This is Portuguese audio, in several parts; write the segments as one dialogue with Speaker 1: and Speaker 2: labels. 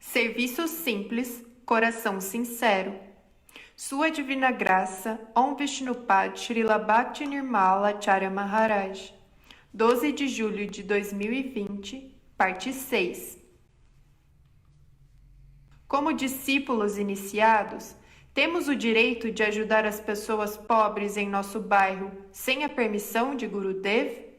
Speaker 1: Serviço simples, coração sincero. Sua Divina Graça, Om Vishnupad Srila Bhakti Nirmala Acharya Maharaj. 12 de julho de 2020, parte 6. Como discípulos iniciados, temos o direito de ajudar as pessoas pobres em nosso bairro sem a permissão de Gurudev?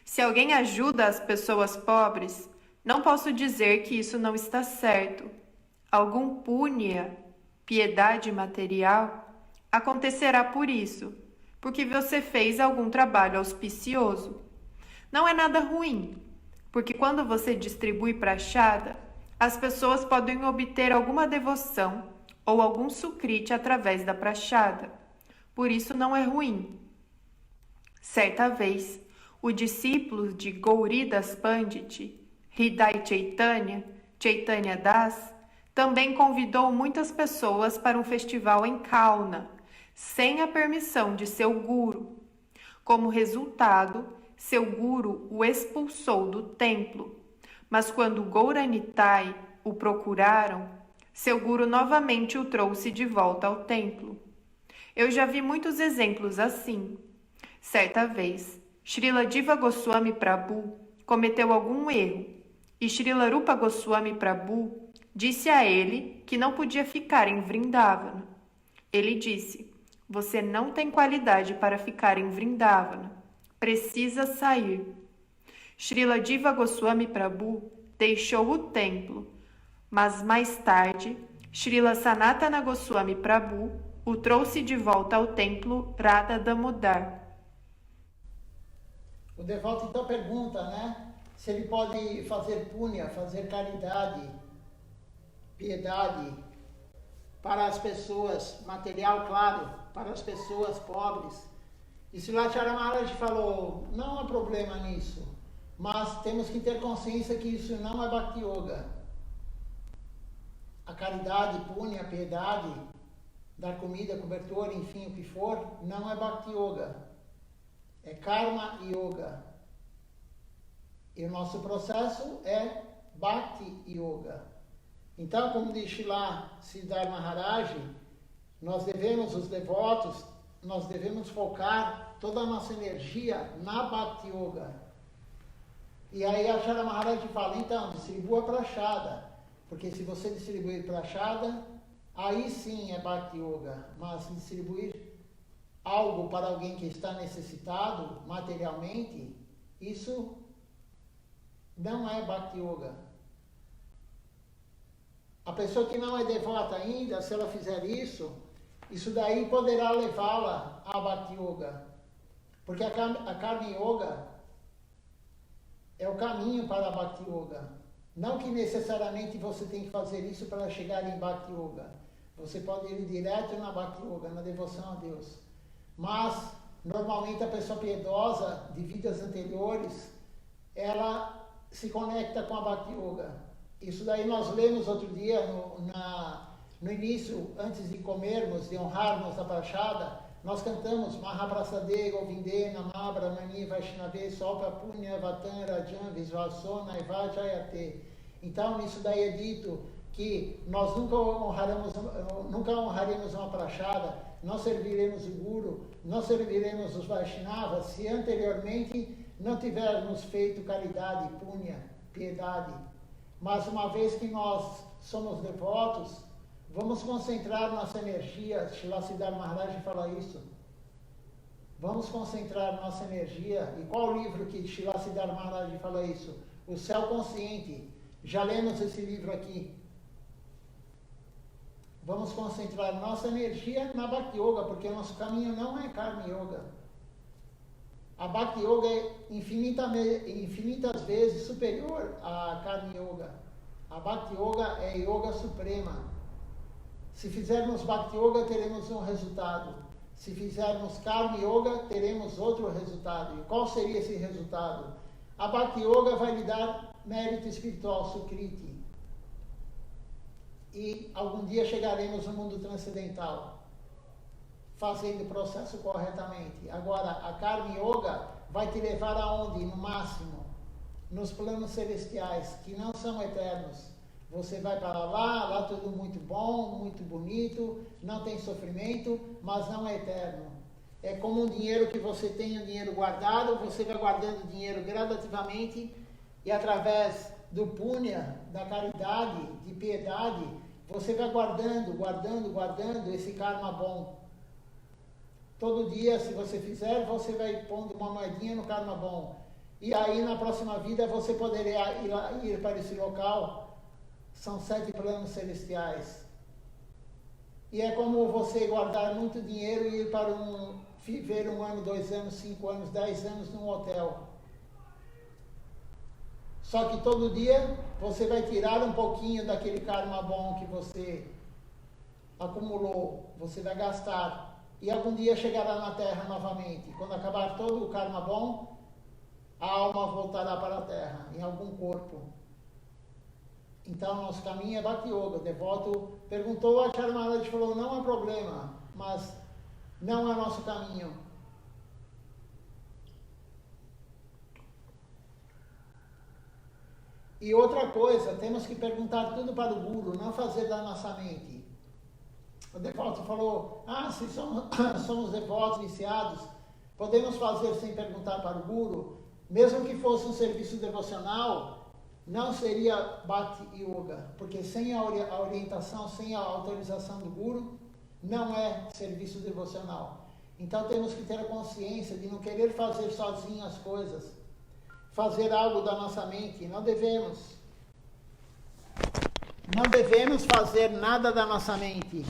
Speaker 1: Se alguém ajuda as pessoas pobres, não posso dizer que isso não está certo. Algum punya, piedade material, acontecerá por isso, porque você fez algum trabalho auspicioso. Não é nada ruim, porque quando você distribui prachada, as pessoas podem obter alguma devoção ou algum sukriti através da prachada. Por isso não é ruim. Certa vez, o discípulo de Gauridas Pandit, Hridai Chaitanya Das, também convidou muitas pessoas para um festival em Kauna, sem a permissão de seu guru. Como resultado, seu guru o expulsou do templo. Mas quando Gauranitai o procuraram, seu guru novamente o trouxe de volta ao templo. Eu já vi muitos exemplos assim. Certa vez, Srila Diva Goswami Prabhu cometeu algum erro e Srila Rupa Goswami Prabhu disse a ele que não podia ficar em Vrindavana. Ele disse: "Você não tem qualidade para ficar em Vrindavana. Precisa sair." Srila Diva Goswami Prabhu deixou o templo, mas mais tarde, Srila Sanatana Goswami Prabhu o trouxe de volta ao templo Radha Damodar.
Speaker 2: O devoto então pergunta, se ele pode fazer punya, fazer caridade, piedade para as pessoas, material, claro, para as pessoas pobres. E Srila Acharya Maharaj falou, não há problema nisso, mas temos que ter consciência que isso não é Bhakti Yoga. A caridade, punya, piedade, dar comida, cobertor, enfim, o que for, não é Bhakti Yoga. É Karma Yoga. E o nosso processo é Bhakti Yoga. Então, como diz Srila Siddhar Maharaj, os devotos, nós devemos focar toda a nossa energia na Bhakti Yoga. E aí a Acharya Maharaj fala, então, distribua prachada. Porque se você distribuir prachada, aí sim é Bhakti Yoga. Mas distribuir algo para alguém que está necessitado materialmente, isso não é Bhakti Yoga. A pessoa que não é devota ainda, se ela fizer isso daí poderá levá-la a Bhakti Yoga. Porque a Karma Yoga é o caminho para a Bhakti Yoga. Não que necessariamente você tem que fazer isso para chegar em Bhakti Yoga. Você pode ir direto na Bhakti Yoga, na devoção a Deus. Mas, normalmente, a pessoa piedosa de vidas anteriores, ela se conecta com a Bhakti Yoga. Isso daí nós lemos outro dia, no início, antes de comermos, de honrarmos a prachada, nós cantamos Mahaprasade Govinde Namah Brahmani Vaishnave Sopa Punya Vatan Rajan Visvasona Evajayate. Então, nisso daí é dito que nós nunca honraremos uma prachada, não serviremos o Guru, não serviremos os Vaishnavas, se anteriormente não tivermos feito caridade, punya, piedade. Mas uma vez que nós somos devotos, vamos concentrar nossa energia, Srila Siddhar Maharaj fala isso. Vamos concentrar nossa energia. E qual livro que Srila Siddhar Maharaj fala isso? O Céu Consciente. Já lemos esse livro aqui. Vamos concentrar nossa energia na Bhakti Yoga, porque o nosso caminho não é Karma Yoga. A Bhakti Yoga é infinitas vezes superior à Karma Yoga. A Bhakti Yoga é Yoga Suprema. Se fizermos Bhakti Yoga, teremos um resultado. Se fizermos Karma Yoga, teremos outro resultado. E qual seria esse resultado? A Bhakti Yoga vai lhe dar mérito espiritual, Sukriti. E algum dia chegaremos no mundo transcendental, fazendo o processo corretamente. Agora, a Karma Yoga vai te levar aonde? No máximo nos planos celestiais, que não são eternos. Você vai para lá tudo muito bom, muito bonito, não tem sofrimento, mas não é eterno. É como um dinheiro que você tem, um dinheiro guardado, você vai guardando dinheiro gradativamente e através do punya, da caridade, de piedade, você vai guardando esse karma bom. Todo dia, se você fizer, você vai pondo uma moedinha no karma bom. E aí, na próxima vida, você poderá ir para esse local. São 7 planos celestiais. E é como você guardar muito dinheiro e ir para viver 1 ano, 2 anos, 5 anos, 10 anos num hotel. Só que todo dia você vai tirar um pouquinho daquele karma bom que você acumulou, você vai gastar. E algum dia chegará na Terra novamente. Quando acabar todo o karma bom, a alma voltará para a Terra, em algum corpo. Então, nosso caminho é Bhakti Yoga. O devoto perguntou a Acharya Maharaj, falou, não há problema, mas não é nosso caminho. E outra coisa, temos que perguntar tudo para o Guru, não fazer da nossa mente. O devoto falou, se somos devotos iniciados, podemos fazer sem perguntar para o Guru, mesmo que fosse um serviço devocional, não seria Bhakti Yoga, porque sem a orientação, sem a autorização do Guru, não é serviço devocional. Então temos que ter a consciência de não querer fazer sozinho as coisas, fazer algo da nossa mente, não devemos. Não devemos fazer nada da nossa mente.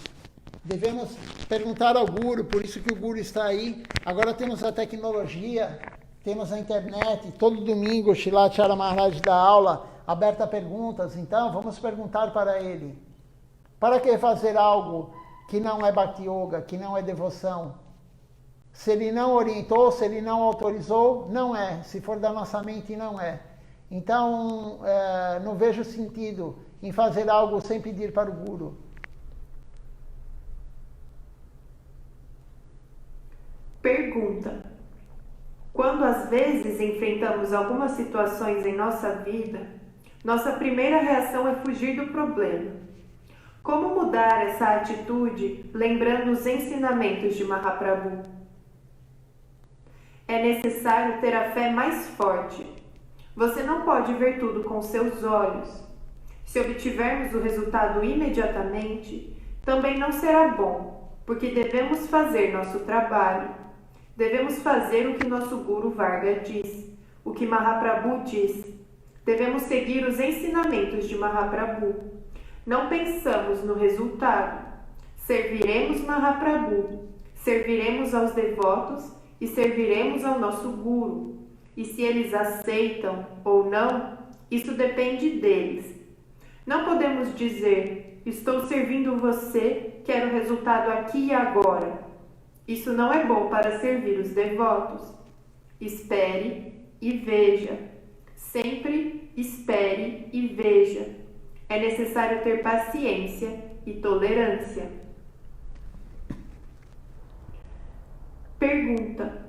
Speaker 2: Devemos perguntar ao Guru, por isso que o Guru está aí. Agora temos a tecnologia, temos a internet, todo domingo o Srila Acharya Maharaj dá aula, aberta a perguntas, então vamos perguntar para ele. Para que fazer algo que não é Bhakti Yoga, que não é devoção? Se ele não orientou, se ele não autorizou, não é. Se for da nossa mente, não é. Então, não vejo sentido em fazer algo sem pedir para o Guru.
Speaker 1: Pergunta: quando às vezes enfrentamos algumas situações em nossa vida, nossa primeira reação é fugir do problema. Como mudar essa atitude lembrando os ensinamentos de Mahaprabhu? É necessário ter a fé mais forte. Você não pode ver tudo com seus olhos. Se obtivermos o resultado imediatamente, também não será bom, porque devemos fazer nosso trabalho. Devemos fazer o que nosso Guru Varga diz, o que Mahaprabhu diz. Devemos seguir os ensinamentos de Mahaprabhu. Não pensamos no resultado. Serviremos Mahaprabhu, serviremos aos devotos e serviremos ao nosso Guru. E se eles aceitam ou não, isso depende deles. Não podemos dizer, estou servindo você, quero resultado aqui e agora. Isso não é bom para servir os devotos. Espere e veja. Sempre espere e veja. É necessário ter paciência e tolerância. Pergunta: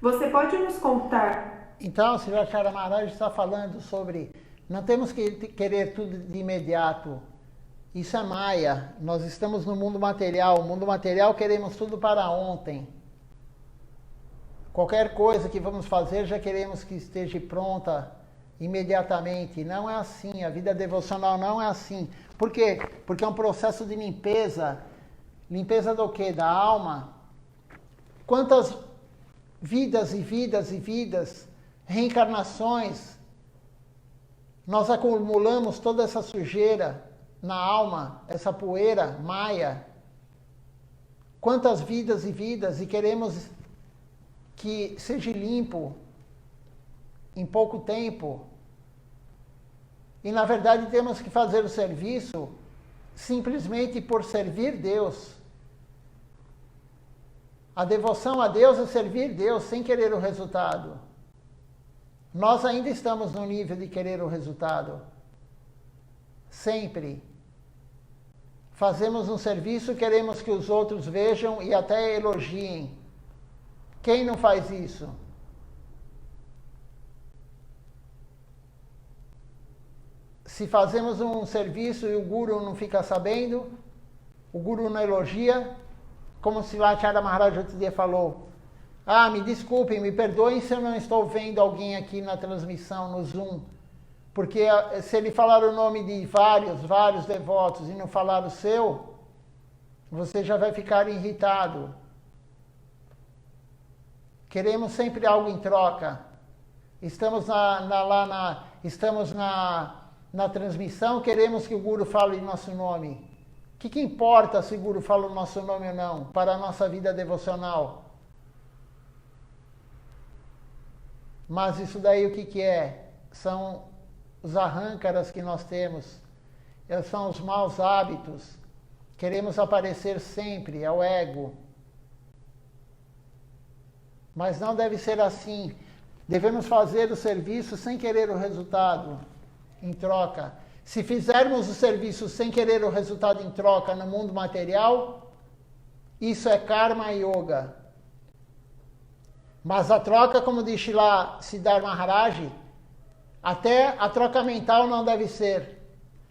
Speaker 1: você pode nos contar?
Speaker 2: Então, o Srila Acharya Maharaj está falando sobre não temos que querer tudo de imediato. Isso é Maya. Nós estamos no mundo material. O mundo material queremos tudo para ontem. Qualquer coisa que vamos fazer já queremos que esteja pronta imediatamente. Não é assim. A vida devocional não é assim. Por quê? Porque é um processo de limpeza. Limpeza do quê? Da alma. Quantas vidas e vidas e vidas, reencarnações, nós acumulamos toda essa sujeira na alma, essa poeira, Maya. Quantas vidas e vidas, e queremos que seja limpo em pouco tempo. E na verdade temos que fazer o serviço simplesmente por servir Deus. A devoção a Deus é servir Deus sem querer o resultado. Nós ainda estamos no nível de querer o resultado. Sempre. Fazemos um serviço, queremos que os outros vejam e até elogiem. Quem não faz isso? se fazemos um serviço e o Guru não fica sabendo, o Guru não elogia, como Srilacharya Maharaj outro dia falou, me desculpem, me perdoem se eu não estou vendo alguém aqui na transmissão, no Zoom, porque se ele falar o nome de vários devotos e não falar o seu, você já vai ficar irritado. Queremos sempre algo em troca. Estamos na transmissão, queremos que o Guru fale em nosso nome. O que importa se o Guru fala o nosso nome ou não, para a nossa vida devocional? Mas isso daí o que é? São os arrâncaras que nós temos. Eles são os maus hábitos. Queremos aparecer sempre, é o ego. Mas não deve ser assim. Devemos fazer o serviço sem querer o resultado em troca. Se fizermos o serviço sem querer o resultado em troca no mundo material, isso é karma yoga. Mas a troca, como diz Srila Siddhar Maharaj, até a troca mental não deve ser.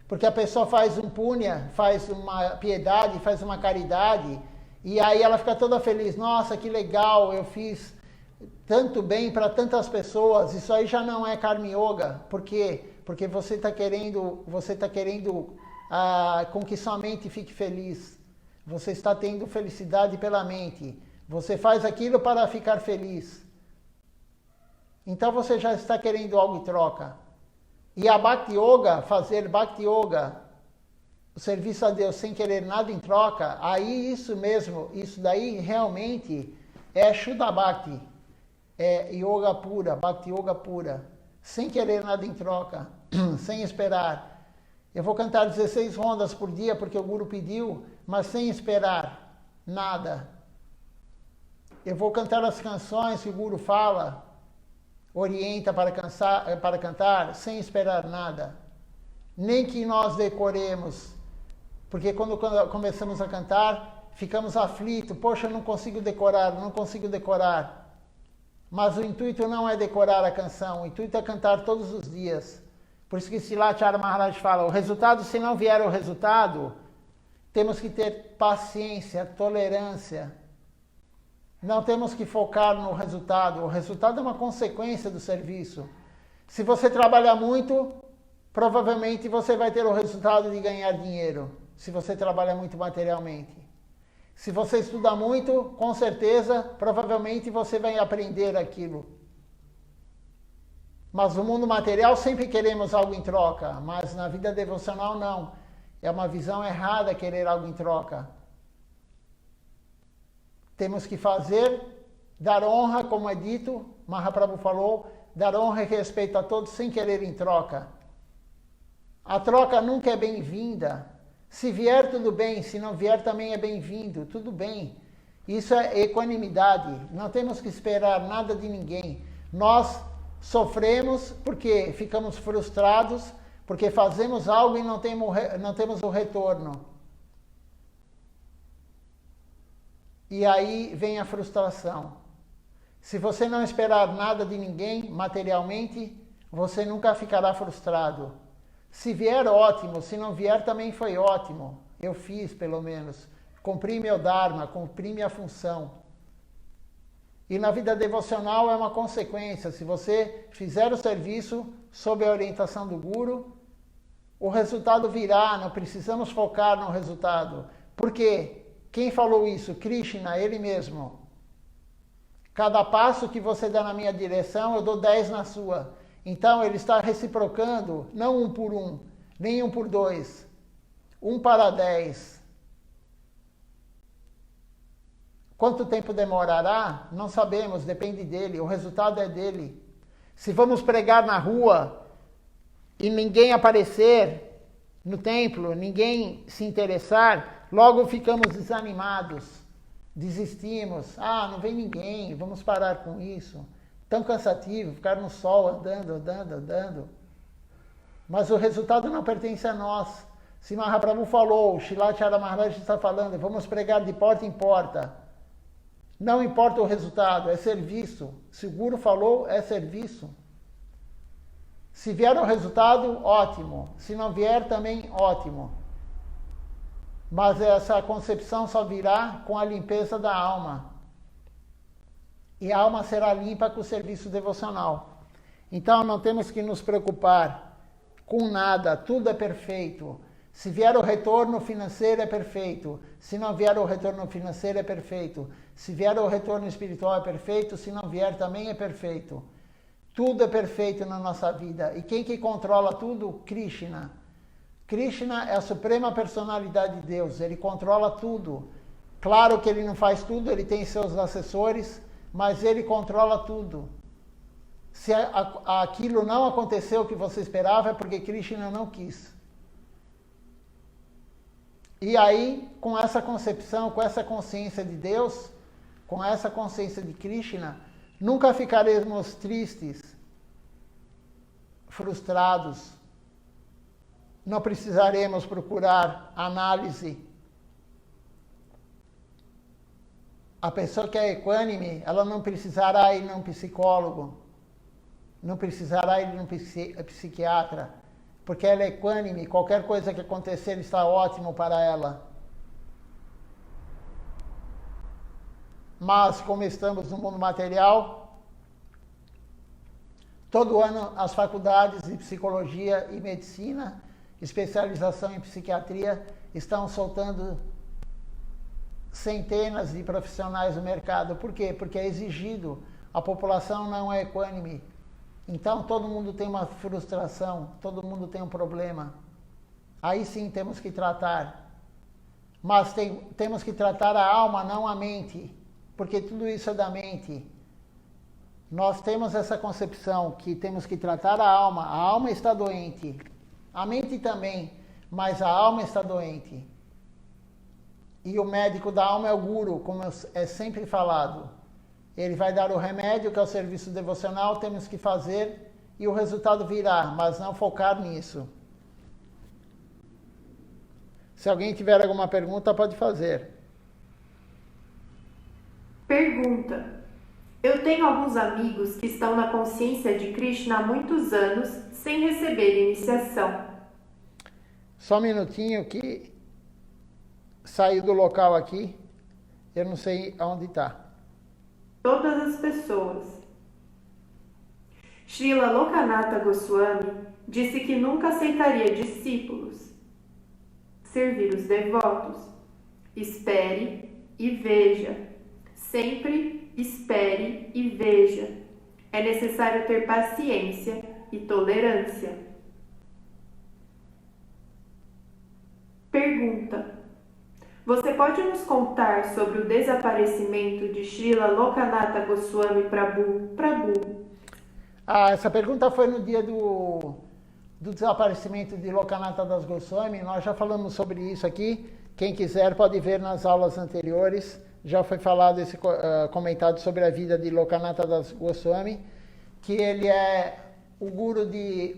Speaker 2: Porque a pessoa faz um punya, faz uma piedade, faz uma caridade, e aí ela fica toda feliz. Nossa, que legal, eu fiz tanto bem para tantas pessoas. Isso aí já não é karma yoga. Por quê? Porque você está querendo com que sua mente fique feliz. Você está tendo felicidade pela mente. Você faz aquilo para ficar feliz. Então você já está querendo algo em troca. E a Bhakti Yoga, fazer Bhakti Yoga, o serviço a Deus sem querer nada em troca, aí isso mesmo, isso daí realmente é Shuddha Bhakti. É yoga pura, Bhakti Yoga pura. Sem querer nada em troca, sem esperar. Eu vou cantar 16 rondas por dia porque o Guru pediu, mas sem esperar nada. Eu vou cantar as canções que o Guru fala, orienta para cantar, sem esperar nada. Nem que nós decoremos, porque quando começamos a cantar, ficamos aflitos. Poxa, eu não consigo decorar. Mas o intuito não é decorar a canção, o intuito é cantar todos os dias. Por isso que Srilacharya Maharaj fala, o resultado, se não vier o resultado, temos que ter paciência, tolerância. Não temos que focar no resultado. O resultado é uma consequência do serviço. Se você trabalha muito, provavelmente você vai ter o resultado de ganhar dinheiro. Se você trabalha muito materialmente. Se você estuda muito, com certeza, provavelmente você vai aprender aquilo. Mas no mundo material sempre queremos algo em troca. Mas na vida devocional não. É uma visão errada querer algo em troca. Temos que dar honra, como é dito, Mahaprabhu falou, dar honra e respeito a todos sem querer em troca. A troca nunca é bem-vinda. Se vier, tudo bem. Se não vier, também é bem-vindo. Tudo bem. Isso é equanimidade. Não temos que esperar nada de ninguém. Nós sofremos porque ficamos frustrados, porque fazemos algo e não temos o retorno. E aí vem a frustração. Se você não esperar nada de ninguém materialmente, você nunca ficará frustrado. Se vier, ótimo. Se não vier, também foi ótimo. Eu fiz, pelo menos. Cumpri meu dharma, cumpri minha função. E na vida devocional é uma consequência. Se você fizer o serviço sob a orientação do Guru, o resultado virá. Não precisamos focar no resultado. Por quê? Quem falou isso? Krishna, ele mesmo. Cada passo que você dá na minha direção, eu dou 10 na sua. Então, ele está reciprocando, não 1 por 1, nem 1 por 2. 1 para 10. Quanto tempo demorará? Não sabemos, depende dele. O resultado é dele. Se vamos pregar na rua e ninguém aparecer no templo, ninguém se interessar, logo ficamos desanimados, desistimos. Não vem ninguém, vamos parar com isso. Tão cansativo, ficar no sol andando. Mas o resultado não pertence a nós. Se Mahaprabhu falou, Srilacharya Maharaj está falando, vamos pregar de porta em porta. Não importa o resultado, é serviço. Se o Guru falou, é serviço. Se vier o resultado, ótimo. Se não vier, também ótimo. Mas essa concepção só virá com a limpeza da alma. E a alma será limpa com o serviço devocional. Então não temos que nos preocupar com nada, tudo é perfeito. Se vier o retorno financeiro, é perfeito. Se não vier o retorno financeiro, é perfeito. Se vier o retorno espiritual, é perfeito. Se não vier, também é perfeito. Tudo é perfeito na nossa vida. E quem que controla tudo? Krishna. Krishna é a suprema personalidade de Deus. Ele controla tudo. Claro que ele não faz tudo, ele tem seus assessores, mas ele controla tudo. Se aquilo não aconteceu o que você esperava, é porque Krishna não quis. E aí, com essa concepção, com essa consciência de Deus, com essa consciência de Krishna, nunca ficaremos tristes, frustrados. Não precisaremos procurar análise. A pessoa que é equânime, ela não precisará ir num psicólogo, não precisará ir num psiquiatra, porque ela é equânime, qualquer coisa que acontecer está ótimo para ela. Mas, como estamos no mundo material, todo ano as faculdades de psicologia e medicina, especialização em psiquiatria, estão soltando centenas de profissionais no mercado. Por quê? Porque é exigido. A população não é equânime. Então, todo mundo tem uma frustração, todo mundo tem um problema. Aí sim temos que tratar. Mas temos que tratar a alma, não a mente. Porque tudo isso é da mente. Nós temos essa concepção que temos que tratar a alma está doente. A mente também, mas a alma está doente. E o médico da alma é o guru, como é sempre falado. Ele vai dar o remédio, que é o serviço devocional, temos que fazer e o resultado virá, mas não focar nisso. Se alguém tiver alguma pergunta, pode fazer.
Speaker 1: Pergunta. Eu tenho alguns amigos que estão na consciência de Krishna há muitos anos, sem receber iniciação.
Speaker 2: Só um minutinho que saiu do local aqui. Eu não sei aonde está.
Speaker 1: Todas as pessoas. Srila Lokanatha Goswami disse que nunca aceitaria discípulos. Servir os devotos. Espere e veja. Sempre espere e veja. É necessário ter paciência e tolerância. Pergunta. Você pode nos contar sobre o desaparecimento de Srila Lokanatha Goswami Prabhu?
Speaker 2: Essa pergunta foi no dia do desaparecimento de Lokanatha Das Goswami. Nós já falamos sobre isso aqui. Quem quiser pode ver nas aulas anteriores. Já foi falado comentado sobre a vida de Lokanatha Das Goswami, que ele é o guru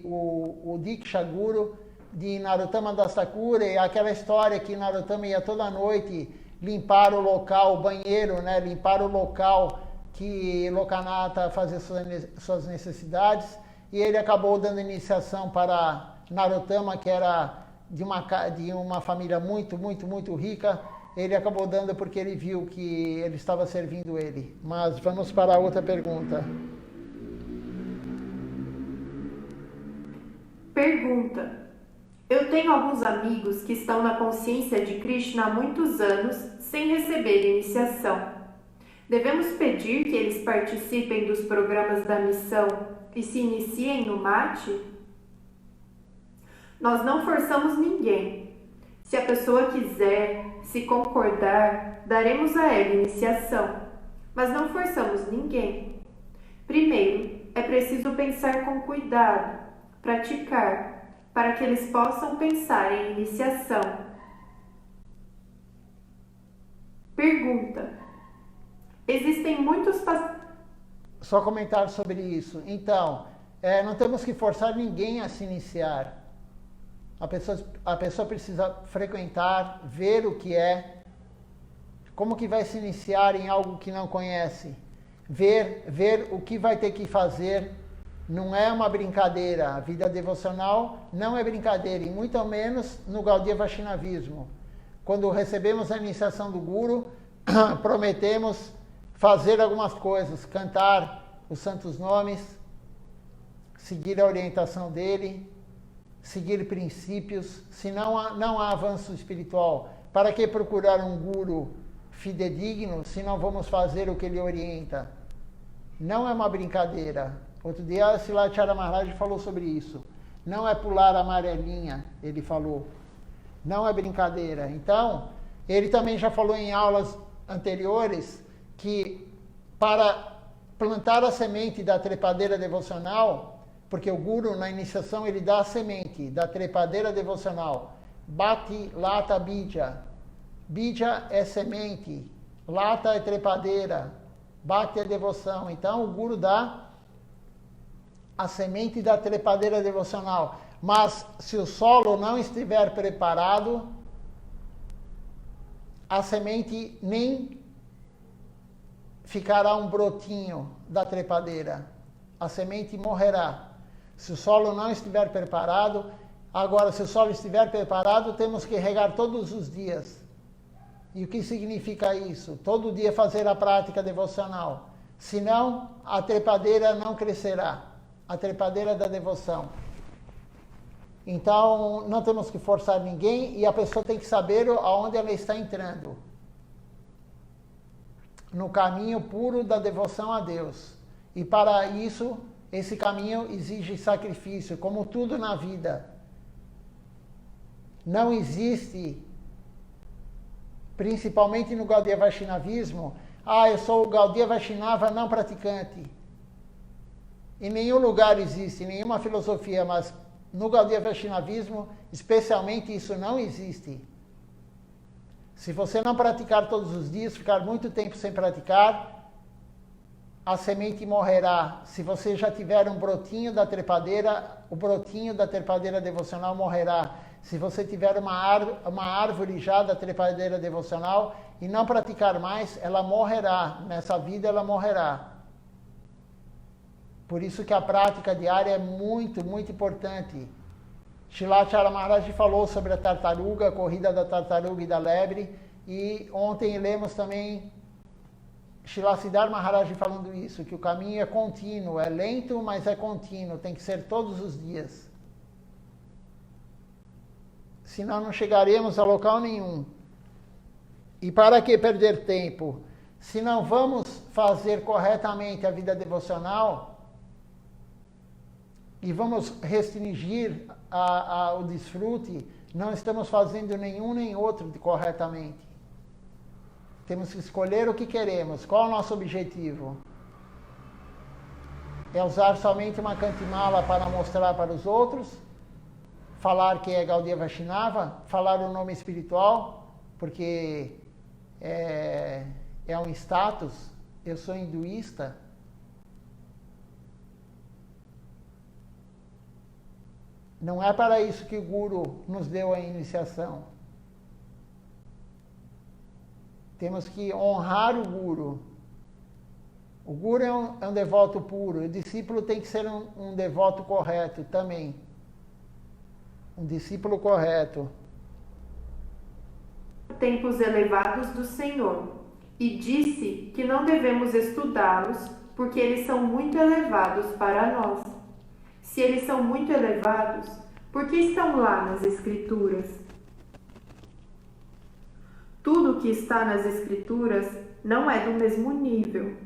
Speaker 2: o Diksha Guru de Narottama Das Thakura, e aquela história que Narottama ia toda noite limpar o local, o banheiro, né? Limpar o local que Lokanatha fazia suas necessidades, e ele acabou dando iniciação para Narottama, que era de uma família muito, muito, muito rica. Ele acabou dando porque ele viu que ele estava servindo ele. Mas vamos para a outra pergunta.
Speaker 1: Pergunta. Eu tenho alguns amigos que estão na consciência de Krishna há muitos anos, sem receber iniciação. Devemos pedir que eles participem dos programas da missão e se iniciem no mate? Nós não forçamos ninguém. Se a pessoa quiser, se concordar, daremos a ela iniciação, mas não forçamos ninguém. Primeiro, é preciso pensar com cuidado, praticar, para que eles possam pensar em iniciação. Pergunta. Existem muitos...
Speaker 2: Só comentar sobre isso. Então, não temos que forçar ninguém a se iniciar. A pessoa precisa frequentar, ver o que é, como que vai se iniciar em algo que não conhece, ver o que vai ter que fazer Não é uma brincadeira. A vida devocional não é brincadeira, e muito menos no Gaudiya Vaishnavismo. Quando recebemos a iniciação do Guru, prometemos fazer algumas coisas, cantar os santos nomes, seguir a orientação dele, seguir princípios, senão não há avanço espiritual. Para que procurar um Guru fidedigno se não vamos fazer o que ele orienta? Não é uma brincadeira. Outro dia, Silacharya Maharaj falou sobre isso. Não é pular a amarelinha, ele falou. Não é brincadeira. Então, ele também já falou em aulas anteriores que para plantar a semente da trepadeira devocional, porque o Guru, na iniciação, ele dá a semente da trepadeira devocional. Bhakti Lata Bija. Bija é semente, Lata é trepadeira, Bhakti é devoção. Então, o Guru dá a semente da trepadeira devocional. Mas, se o solo não estiver preparado, a semente nem ficará um brotinho da trepadeira. A semente morrerá. Se o solo não estiver preparado, agora, se o solo estiver preparado, temos que regar todos os dias. E o que significa isso? Todo dia fazer a prática devocional. Senão, a trepadeira não crescerá. A trepadeira da devoção. Então, não temos que forçar ninguém e a pessoa tem que saber aonde ela está entrando. No caminho puro da devoção a Deus. E para isso, esse caminho exige sacrifício, como tudo na vida. Não existe, principalmente no Gaudiya Vaishnavismo, eu sou o Gaudiya Vaishnava não praticante. Em nenhum lugar existe, em nenhuma filosofia, mas no Gaudiya Vaishnavismo, especialmente, isso não existe. Se você não praticar todos os dias, ficar muito tempo sem praticar, a semente morrerá. Se você já tiver um brotinho da trepadeira, o brotinho da trepadeira devocional morrerá. Se você tiver uma árvore já da trepadeira devocional e não praticar mais, ela morrerá. Nessa vida ela morrerá. Por isso que a prática diária é muito, muito importante. Silacharya Maharaj falou sobre a tartaruga, a corrida da tartaruga e da lebre. E ontem lemos também Srila Siddhar Maharaj falando isso, que o caminho é contínuo, é lento, mas é contínuo, tem que ser todos os dias. Senão não chegaremos a local nenhum. E para que perder tempo? Se não vamos fazer corretamente a vida devocional e vamos restringir o desfrute, não estamos fazendo nenhum nem outro corretamente. Temos que escolher o que queremos. Qual é o nosso objetivo? É usar somente uma Kantimala para mostrar para os outros? Falar que é Gaudiya Vaishnava? Falar o nome espiritual? Porque é um status? Eu sou hinduísta? Não é para isso que o Guru nos deu a iniciação. Temos que honrar o Guru. O Guru é um devoto puro. O discípulo tem que ser um devoto correto também. Um discípulo correto.
Speaker 1: Tempos elevados do Senhor. E disse que não devemos estudá-los, porque eles são muito elevados para nós. Se eles são muito elevados, por que estão lá nas Escrituras? Tudo que está nas Escrituras não é do mesmo nível.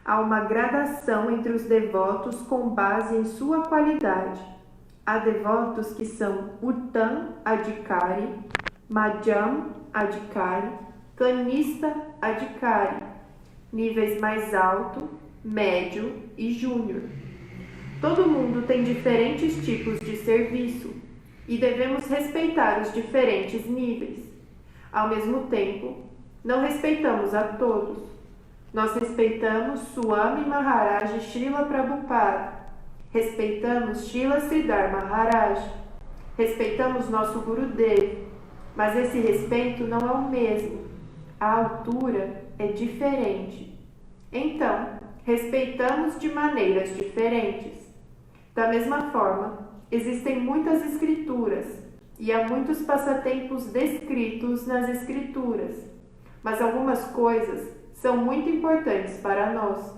Speaker 1: Há uma gradação entre os devotos com base em sua qualidade. Há devotos que são Uttam Adhikari, Madhyam Adhikari, Kanista Adhikari, níveis mais alto, médio e júnior. Todo mundo tem diferentes tipos de serviço e devemos respeitar os diferentes níveis. Ao mesmo tempo, não respeitamos a todos. Nós respeitamos Swami Maharaj Srila Prabhupada, respeitamos Srila Siddhar Maharaj, respeitamos nosso Gurudev, mas esse respeito não é o mesmo. A altura é diferente. Então, respeitamos de maneiras diferentes. Da mesma forma, existem muitas escrituras e há muitos passatempos descritos nas escrituras, mas algumas coisas são muito importantes para nós,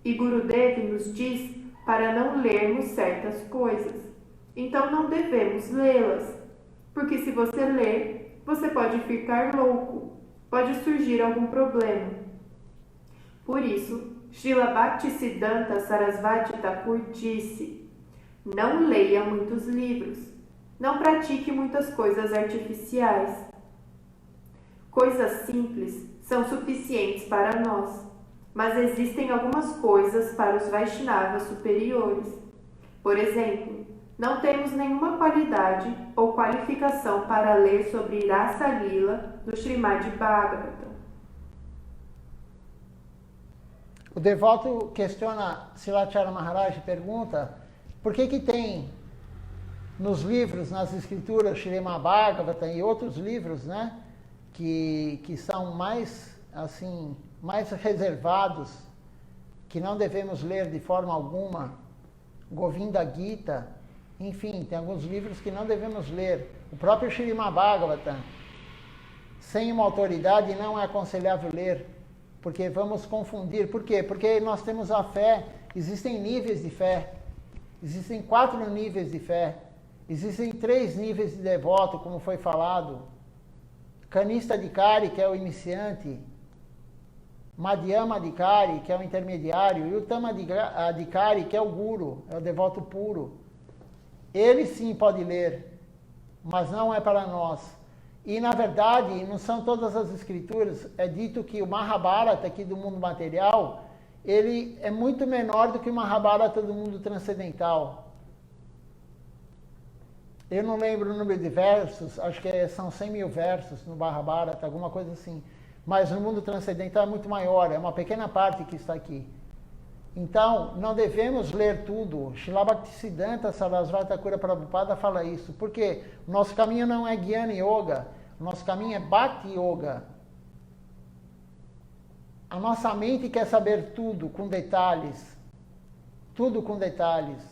Speaker 1: e Gurudev nos diz para não lermos certas coisas. Então não devemos lê-las, porque se você ler, você pode ficar louco, pode surgir algum problema. Por isso, Srila Bhaktisiddhanta Sarasvati Thakur disse: não leia muitos livros, não pratique muitas coisas artificiais. Coisas simples são suficientes para nós, mas existem algumas coisas para os Vaishnavas superiores. Por exemplo, não temos nenhuma qualidade ou qualificação para ler sobre Rasa Lila do Srimad Bhagavatam.
Speaker 2: O devoto questiona, Silachara Maharaj pergunta, por que tem nos livros, nas escrituras, Srimad Bhagavatam e outros livros, né, que são mais, assim, mais reservados, que não devemos ler de forma alguma, Govinda Gita, enfim, tem alguns livros que não devemos ler. O próprio Srimad Bhagavatam, sem uma autoridade, não é aconselhável ler, porque vamos confundir. Por quê? Porque nós temos a fé, existem níveis de fé, existem 4 níveis de fé, existem 3 níveis de devoto, como foi falado. Kanista Adhikari, que é o iniciante, Madhyama Adhikari, que é o intermediário, e Uttama Adhikari, que é o guru, é o devoto puro. Ele sim pode ler, mas não é para nós. E na verdade, não são todas as escrituras, é dito que o Mahabharata aqui do mundo material, ele é muito menor do que o Mahabharata do mundo transcendental. Eu não lembro o número de versos, acho que são 100 mil versos no Mahabharata, alguma coisa assim. Mas no mundo transcendental é muito maior, é uma pequena parte que está aqui. Então, não devemos ler tudo. Srila Bhaktisiddhanta Sarasvati Thakur Prabhupada fala isso. Por quê? O nosso caminho não é Jnana Yoga, o nosso caminho é Bhakti Yoga. A nossa mente quer saber tudo com detalhes. Tudo com detalhes.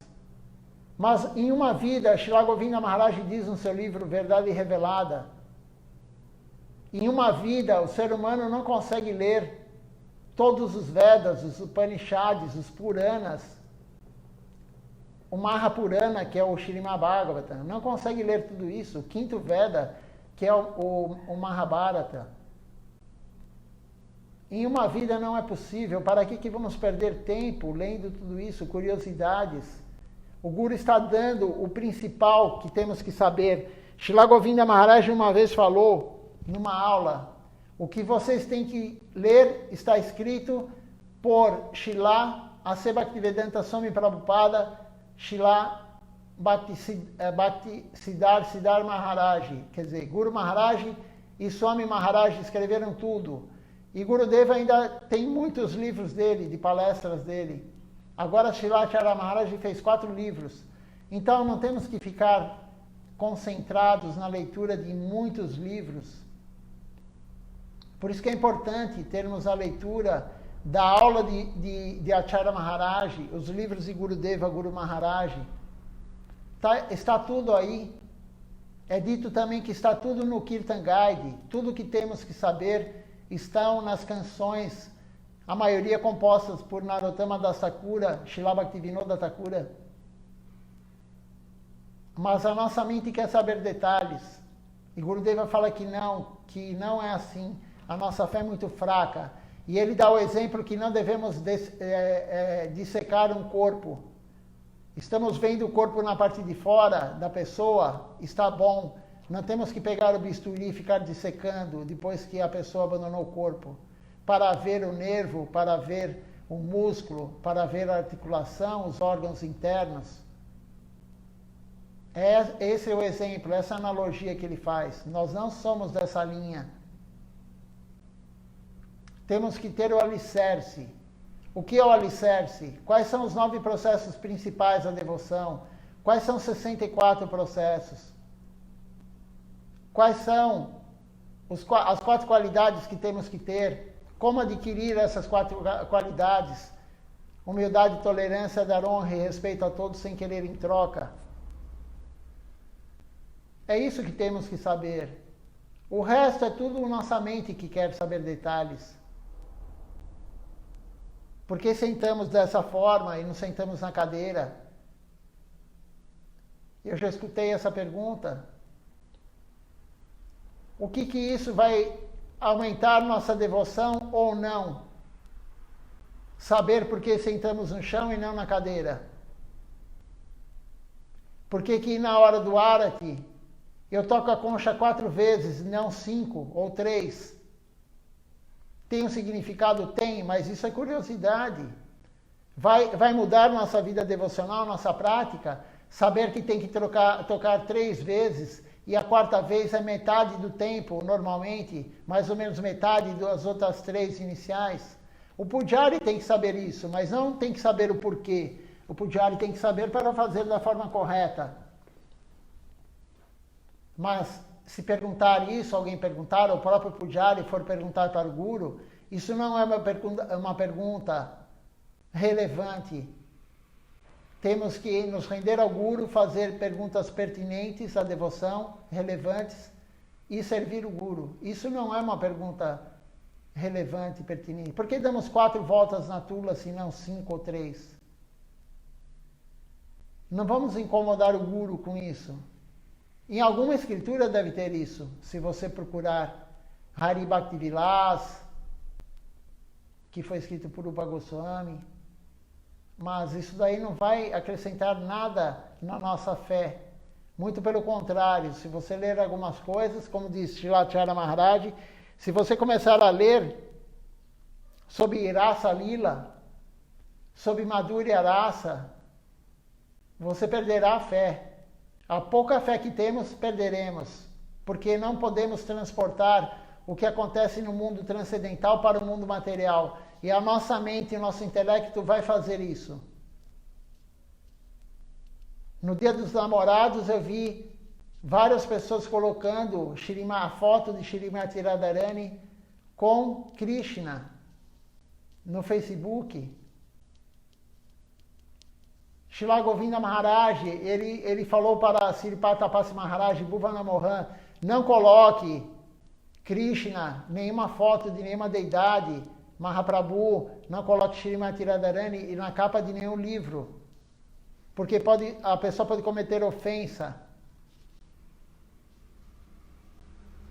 Speaker 2: Mas em uma vida, Srila Govinda Maharaj diz no seu livro Verdade Revelada, em uma vida o ser humano não consegue ler todos os Vedas, os Upanishads, os Puranas, o Mahapurana, que é o Srimad Bhagavatam, não consegue ler tudo isso, o 5º Veda, que é o Mahabharata. Em uma vida não é possível. Para que vamos perder tempo lendo tudo isso, curiosidades? O Guru está dando o principal que temos que saber. Srila Govinda Maharaj uma vez falou, numa aula, o que vocês têm que ler está escrito por Srila A.C. Bhaktivedanta Swami Prabhupada, Srila Bhaktisiddhar Maharaj, quer dizer, Guru Maharaj e Swami Maharaj escreveram tudo. E Gurudeva ainda tem muitos livros dele, de palestras dele. Agora Srila Acharya Maharaj fez 4 livros. Então não temos que ficar concentrados na leitura de muitos livros. Por isso que é importante termos a leitura da aula de Acharya Maharaj, os livros de Gurudeva, Guru Maharaj. Está tudo aí. É dito também que está tudo no Kirtan Guide. Tudo que temos que saber estão nas canções, a maioria compostas por Narottama Das Thakura, Srila Bhaktivinoda Thakura. Mas a nossa mente quer saber detalhes. E Gurudeva fala que não é assim. A nossa fé é muito fraca. E ele dá o exemplo que não devemos dissecar um corpo. Estamos vendo o corpo na parte de fora da pessoa, está bom. Não temos que pegar o bisturi e ficar dissecando depois que a pessoa abandonou o corpo. Para ver o nervo, para ver o músculo, para ver a articulação, os órgãos internos. Esse é o exemplo, essa analogia que ele faz. Nós não somos dessa linha. Temos que ter o alicerce. O que é o alicerce? Quais são os 9 processos principais da devoção? Quais são os 64 processos? Quais são as 4 qualidades que temos que ter? Como adquirir essas 4 qualidades? Humildade, tolerância, dar honra e respeito a todos sem querer em troca. É isso que temos que saber. O resto é tudo nossa mente que quer saber detalhes. Por que sentamos dessa forma e não sentamos na cadeira? Eu já escutei essa pergunta. O que isso vai aumentar nossa devoção ou não? Saber por que sentamos no chão e não na cadeira. Por que na hora do Arati eu toco a concha 4 vezes, não 5 ou 3? Tem um significado? Tem, mas isso é curiosidade. Vai mudar nossa vida devocional, nossa prática? Saber que tem que tocar 3 vezes e a 4ª vez é metade do tempo, normalmente, mais ou menos metade das outras 3 iniciais. O Pujari tem que saber isso, mas não tem que saber o porquê. O Pujari tem que saber para fazer da forma correta. Mas se perguntar isso, alguém perguntar, ou o próprio Pujari for perguntar para o Guru, isso não é uma pergunta relevante. Temos que nos render ao Guru, fazer perguntas pertinentes à devoção, relevantes, e servir o Guru. Isso não é uma pergunta relevante, pertinente. Por que damos 4 voltas na tula, se não 5 ou 3? Não vamos incomodar o Guru com isso. Em alguma escritura deve ter isso. Se você procurar Hari Bhakti Vilas, que foi escrito por Rupa Goswami, mas isso daí não vai acrescentar nada na nossa fé. Muito pelo contrário, se você ler algumas coisas, como diz Srilacharya Maharaj, se você começar a ler sobre Rasa Lila, sobre Madhurya Rasa, você perderá a fé. A pouca fé que temos, perderemos, porque não podemos transportar o que acontece no mundo transcendental para o mundo material. E a nossa mente e o nosso intelecto vai fazer isso. No Dia dos Namorados eu vi várias pessoas colocando a foto de Shrimati Radharani com Krishna no Facebook. Srila Govinda Maharaj, ele falou para Sripata Tapasi Maharaj, Bhuvana Mohan, não coloque Krishna, nenhuma foto de nenhuma deidade, Mahaprabhu, não coloque Shrimati Radharani na capa de nenhum livro, porque a pessoa pode cometer ofensa.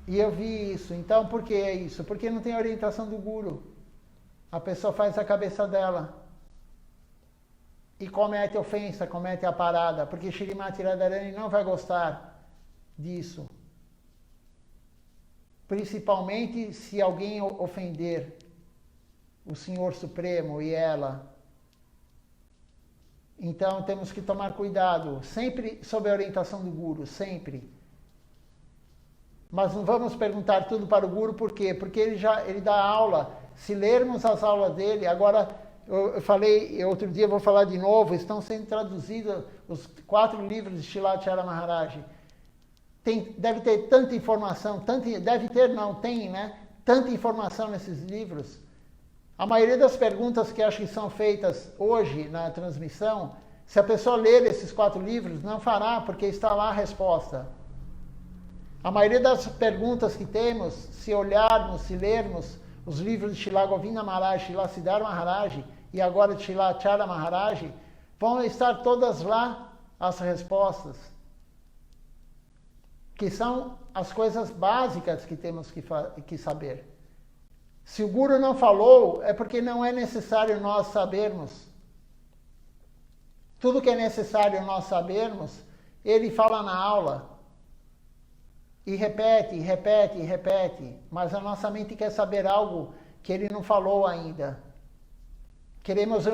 Speaker 2: E eu vi isso. Então, por que é isso? Porque não tem orientação do Guru. A pessoa faz a cabeça dela e comete ofensa, comete a parada, porque Shrimati Radharani não vai gostar disso. Principalmente se alguém ofender o Senhor Supremo e ela. Então temos que tomar cuidado, sempre sob a orientação do Guru, sempre. Mas não vamos perguntar tudo para o Guru, por quê? Porque ele dá aula. Se lermos as aulas dele, agora eu falei, outro dia vou falar de novo, estão sendo traduzidos os 4 livros de Srilacharya Maharaj. Deve ter tanta informação, tanta informação nesses livros. A maioria das perguntas que acho que são feitas hoje na transmissão, se a pessoa ler esses 4 livros, não fará, porque está lá a resposta. A maioria das perguntas que temos, se olharmos, se lermos os livros de Srila Govinda Maharaj, Srila Siddhar Maharaj e agora de Srilacharya Maharaj, vão estar todas lá as respostas, que são as coisas básicas que temos que saber. Se o Guru não falou, é porque não é necessário nós sabermos. Tudo que é necessário nós sabermos, ele fala na aula. E repete, repete, repete. Mas a nossa mente quer saber algo que ele não falou ainda. Queremos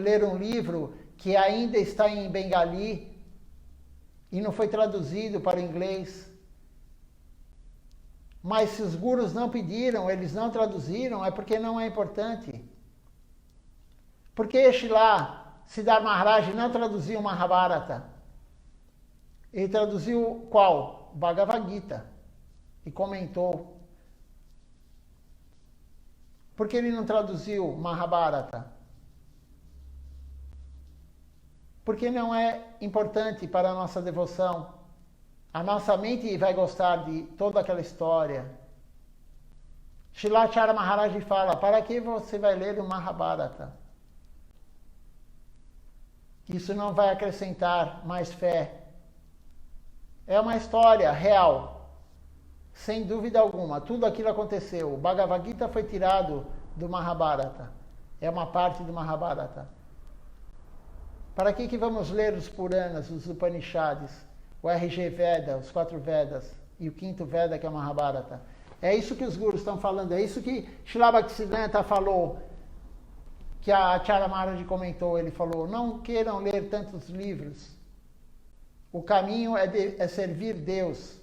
Speaker 2: ler um livro que ainda está em Bengali e não foi traduzido para o inglês. Mas se os gurus não pediram, eles não traduziram, é porque não é importante. Por que Srila Siddhar Maharaj não traduziu Mahabharata? Ele traduziu qual? Bhagavad Gita. E comentou. Por que ele não traduziu Mahabharata? porque não é importante para a nossa devoção. A nossa mente vai gostar de toda aquela história. Srila Maharaj fala, para que você vai ler o Mahabharata? Isso não vai acrescentar mais fé. É uma história real, sem dúvida alguma. Tudo aquilo aconteceu. O Bhagavad Gita foi tirado do Mahabharata. É uma parte do Mahabharata. Para que vamos ler os Puranas, os Upanishads, o RG Veda, os 4 Vedas e o 5º Veda, que é o Mahabharata? É isso que os gurus estão falando, é isso que Srila Bhaktisiddhanta falou, que a Acharya Maharaj comentou. Ele falou, não queiram ler tantos livros. O caminho é servir Deus.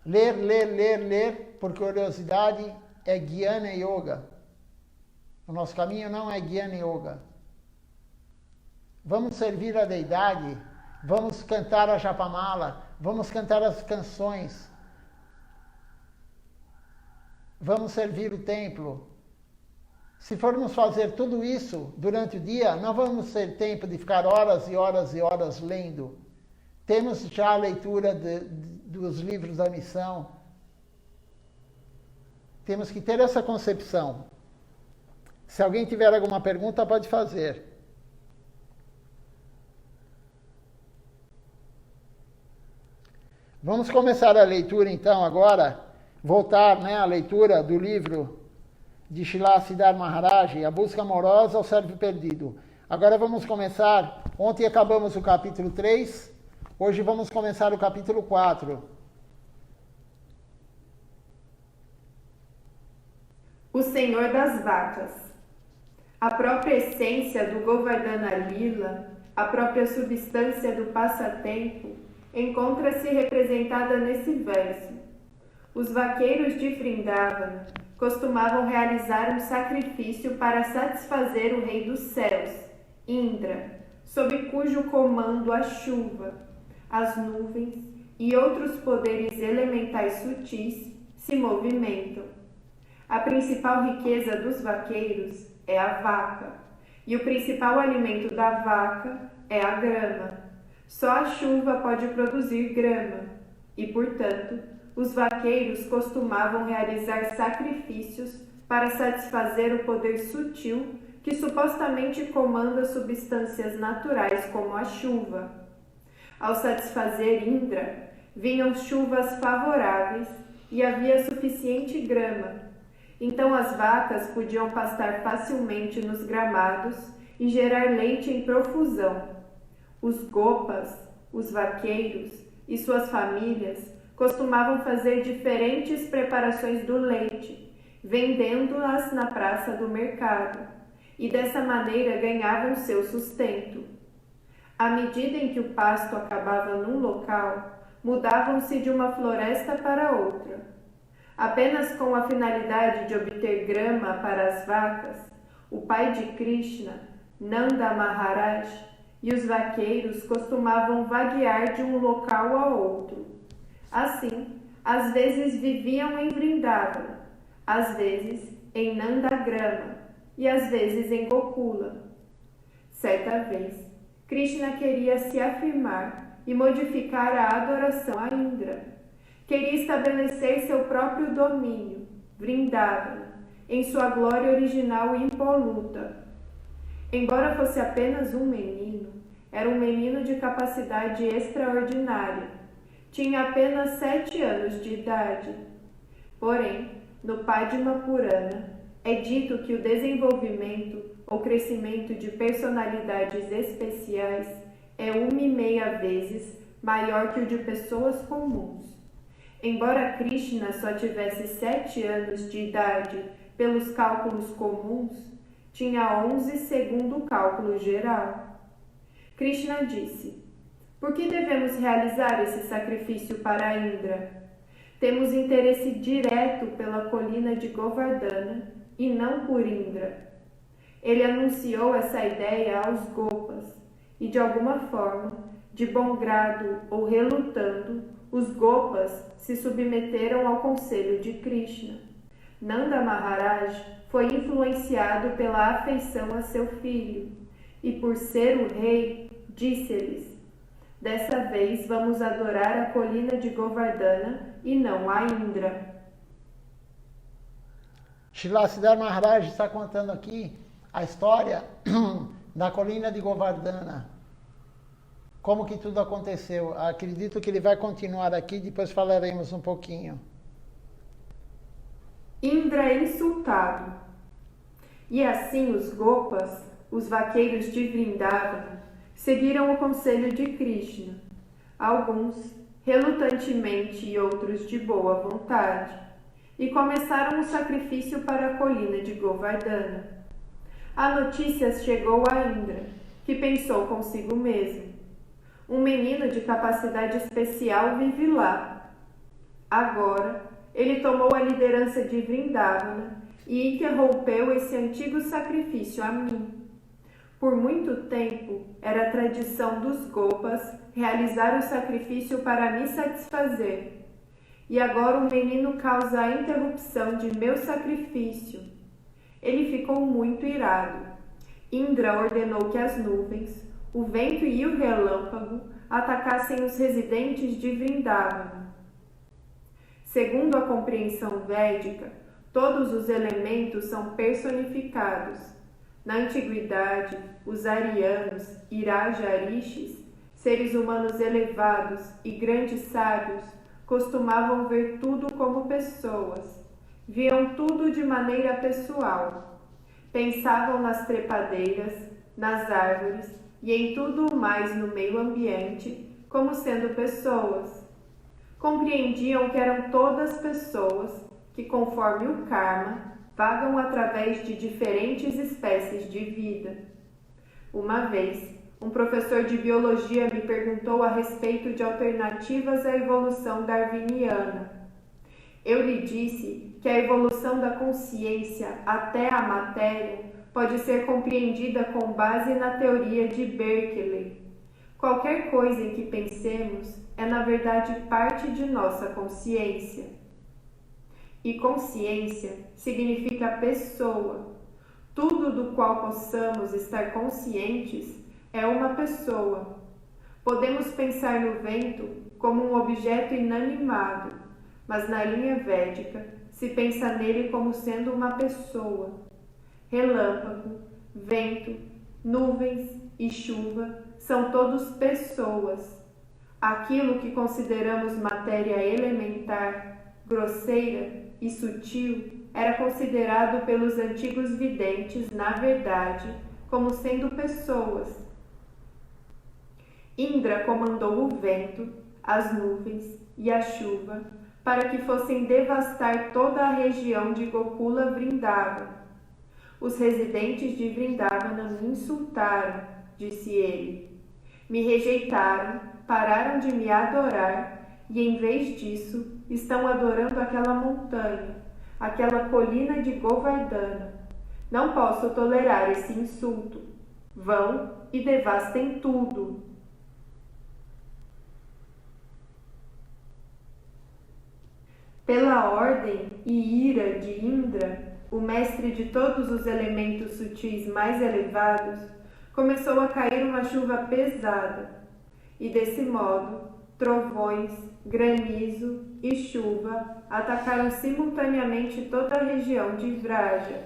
Speaker 2: Ler, por curiosidade, é Jnana Yoga. O nosso caminho não é Jnana Yoga. Vamos servir a deidade, vamos cantar a Japamala, vamos cantar as canções, vamos servir o templo. Se formos fazer tudo isso durante o dia, não vamos ter tempo de ficar horas e horas e horas lendo. Temos já a leitura dos livros da missão. Temos que ter essa concepção. Se alguém tiver alguma pergunta, pode fazer. Vamos começar a leitura então agora, voltar à leitura do livro de Srila Siddhar Maharaj, A Busca Amorosa ao Servo Perdido. Agora vamos começar, ontem acabamos o capítulo 3, hoje vamos começar o capítulo 4.
Speaker 1: O Senhor das Vacas. A própria essência do Govardhana Lila, a própria substância do passatempo, encontra-se representada nesse verso. Os vaqueiros de Vrindavana costumavam realizar um sacrifício para satisfazer o rei dos céus, Indra, sob cujo comando a chuva, as nuvens e outros poderes elementais sutis se movimentam. A principal riqueza dos vaqueiros é a vaca, e o principal alimento da vaca é a grama. Só a chuva pode produzir grama, e, portanto, os vaqueiros costumavam realizar sacrifícios para satisfazer o poder sutil que supostamente comanda substâncias naturais como a chuva. Ao satisfazer Indra, vinham chuvas favoráveis e havia suficiente grama. Então as vacas podiam pastar facilmente nos gramados e gerar leite em profusão. Os gopas, os vaqueiros e suas famílias costumavam fazer diferentes preparações do leite, vendendo-as na praça do mercado, e dessa maneira ganhavam seu sustento. À medida em que o pasto acabava num local, mudavam-se de uma floresta para outra. Apenas com a finalidade de obter grama para as vacas, o pai de Krishna, Nanda Maharaj, e os vaqueiros costumavam vaguear de um local a outro. Assim, às vezes viviam em Vrindavana, às vezes em Nandagrama e às vezes em Gokula. Certa vez, Krishna queria se afirmar e modificar a adoração a Indra. Queria estabelecer seu próprio domínio, Vrindavana, em sua glória original e impoluta. Embora fosse apenas um menino, era um menino de capacidade extraordinária. Tinha apenas 7 anos de idade. Porém, no Padma Purana, é dito que o desenvolvimento ou crescimento de personalidades especiais é 1,5 vezes maior que o de pessoas comuns. Embora Krishna só tivesse 7 anos de idade pelos cálculos comuns, tinha 11 segundo o cálculo geral. Krishna disse: por que devemos realizar esse sacrifício para Indra? Temos interesse direto pela colina de Govardhana e não por Indra. Ele anunciou essa ideia aos Gopas e, de alguma forma, de bom grado ou relutando, os Gopas se submeteram ao conselho de Krishna. Nanda Maharaj foi influenciado pela afeição a seu filho, e por ser o rei, disse-lhes: dessa vez vamos adorar a colina de Govardhana e não a Indra.
Speaker 2: Srila Siddhartha Maharaj está contando aqui a história da colina de Govardhana. Como que tudo aconteceu. Acredito que ele vai continuar aqui, depois falaremos um pouquinho.
Speaker 1: Indra é insultado. E assim os Gopas, os vaqueiros de Vrindavana, seguiram o conselho de Krishna, alguns relutantemente e outros de boa vontade, e começaram o sacrifício para a colina de Govardhana. A notícia chegou a Indra, que pensou consigo mesmo: um menino de capacidade especial vive lá. Agora, ele tomou a liderança de Vrindavana e interrompeu esse antigo sacrifício a mim. Por muito tempo, era tradição dos Gopas realizar o sacrifício para me satisfazer. E agora o menino causa a interrupção de meu sacrifício. Ele ficou muito irado. Indra ordenou que as nuvens, o vento e o relâmpago atacassem os residentes de Vrindavana. Segundo a compreensão védica, todos os elementos são personificados. Na antiguidade, os arianos e rajarishis, seres humanos elevados e grandes sábios, costumavam ver tudo como pessoas. Viam tudo de maneira pessoal. Pensavam nas trepadeiras, nas árvores e em tudo mais no meio ambiente como sendo pessoas. Compreendiam que eram todas pessoas que, conforme o karma, vagam através de diferentes espécies de vida. Uma vez, um professor de biologia me perguntou a respeito de alternativas à evolução darwiniana. Eu lhe disse que a evolução da consciência até a matéria pode ser compreendida com base na teoria de Berkeley. Qualquer coisa em que pensemos é, na verdade, parte de nossa consciência. E consciência significa pessoa. Tudo do qual possamos estar conscientes é uma pessoa. Podemos pensar no vento como um objeto inanimado, mas na linha védica se pensa nele como sendo uma pessoa. Relâmpago, vento, nuvens e chuva são todos pessoas. Aquilo que consideramos matéria elementar, grosseira e sutil era considerado pelos antigos videntes, na verdade, como sendo pessoas. Indra comandou o vento, as nuvens e a chuva para que fossem devastar toda a região de Gokula Vrindavana. Os residentes de Vrindavana me insultaram, disse ele. Me rejeitaram, pararam de me adorar e, em vez disso, estão adorando aquela montanha, aquela colina de Govardhana. Não posso tolerar esse insulto. Vão e devastem tudo. Pela ordem e ira de Indra, o mestre de todos os elementos sutis mais elevados, começou a cair uma chuva pesada, e desse modo, trovões, granizo e chuva atacaram simultaneamente toda a região de Vraja.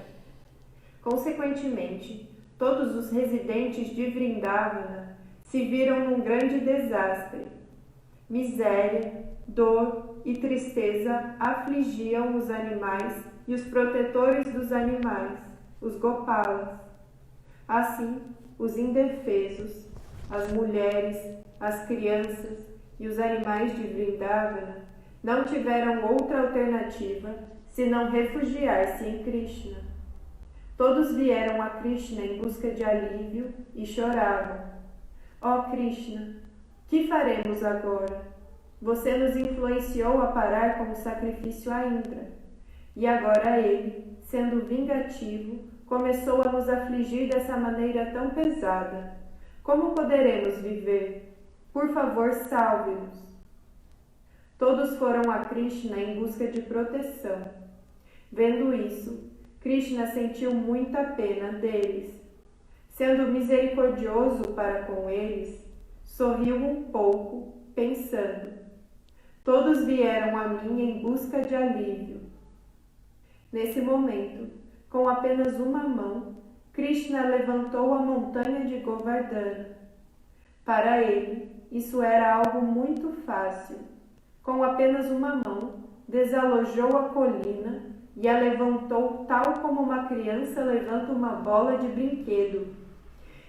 Speaker 1: Consequentemente, todos os residentes de Vrindavana se viram num grande desastre. Miséria, dor e tristeza afligiam os animais e os protetores dos animais, os Gopalas. Assim, os indefesos, as mulheres, as crianças e os animais de Vrindavana não tiveram outra alternativa senão refugiar-se em Krishna. Todos vieram a Krishna em busca de alívio e choravam. Ó Krishna, que faremos agora? Você nos influenciou a parar com o sacrifício a Indra, e agora ele, sendo vingativo, começou a nos afligir dessa maneira tão pesada. Como poderemos viver? Por favor, salve-nos. Todos foram a Krishna em busca de proteção. Vendo isso, Krishna sentiu muita pena deles. Sendo misericordioso para com eles, sorriu um pouco, pensando: todos vieram a mim em busca de alívio. Nesse momento, com apenas uma mão, Krishna levantou a montanha de Govardhana. Para ele, isso era algo muito fácil. Com apenas uma mão, desalojou a colina e a levantou tal como uma criança levanta uma bola de brinquedo.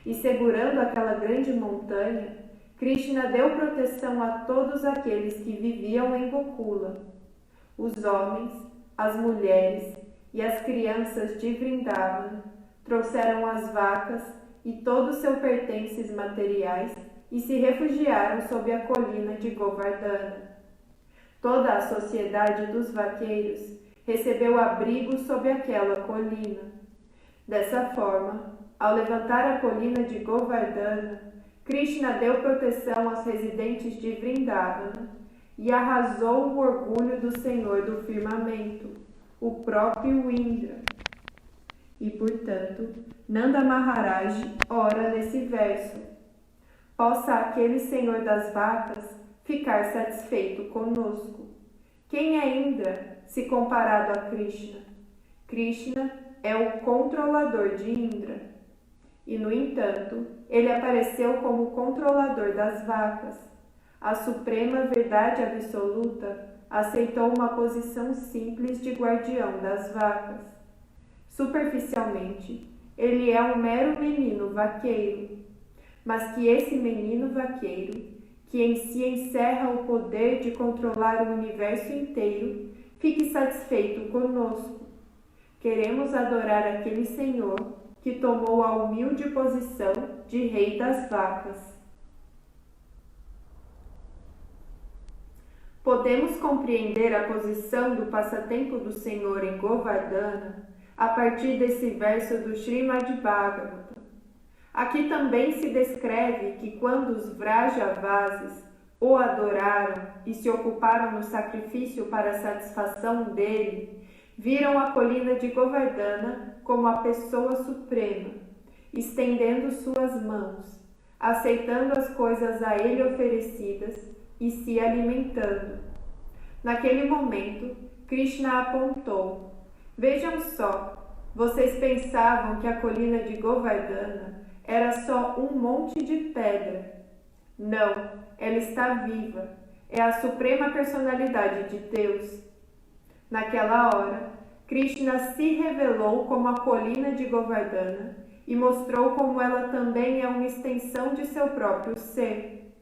Speaker 1: E segurando aquela grande montanha, Krishna deu proteção a todos aqueles que viviam em Gokula. Os homens, as mulheres e as crianças de Vrindavana trouxeram as vacas e todos seus pertences materiais e se refugiaram sob a colina de Govardhana. Toda a sociedade dos vaqueiros recebeu abrigo sob aquela colina. Dessa forma, ao levantar a colina de Govardhana, Krishna deu proteção aos residentes de Vrindavana e arrasou o orgulho do Senhor do firmamento, o próprio Indra. E, portanto, Nanda Maharaj ora nesse verso: possa aquele Senhor das vacas ficar satisfeito conosco. Quem é Indra se comparado a Krishna? Krishna é o controlador de Indra. E, no entanto, ele apareceu como controlador das vacas. A suprema verdade absoluta aceitou uma posição simples de guardião das vacas. Superficialmente, ele é um mero menino vaqueiro, mas que esse menino vaqueiro, que em si encerra o poder de controlar o universo inteiro, fique satisfeito conosco. Queremos adorar aquele Senhor que tomou a humilde posição de rei das vacas. Podemos compreender a posição do passatempo do Senhor em Govardhana a partir desse verso do Srimad Bhagavatam. Aqui também se descreve que quando os Vrajavasis o adoraram e se ocuparam no sacrifício para a satisfação dele, viram a colina de Govardhana como a pessoa suprema, estendendo suas mãos, aceitando as coisas a ele oferecidas e se alimentando. Naquele momento, Krishna apontou: vejam só, vocês pensavam que a colina de Govardhana era só um monte de pedra. Não, ela está viva, é a suprema personalidade de Deus. Naquela hora, Krishna se revelou como a colina de Govardhana e mostrou como ela também é uma extensão de seu próprio ser.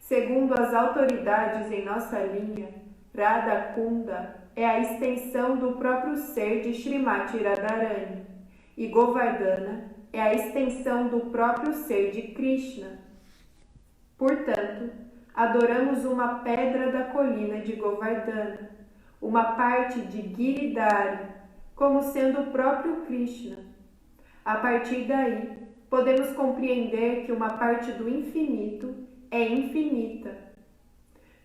Speaker 1: Segundo as autoridades em nossa linha, Radha Kunda é a extensão do próprio ser de Srimati Radharani e Govardhana é a extensão do próprio ser de Krishna. Portanto, adoramos uma pedra da colina de Govardhana, uma parte de Giridhari, como sendo o próprio Krishna. A partir daí, podemos compreender que uma parte do infinito é infinita.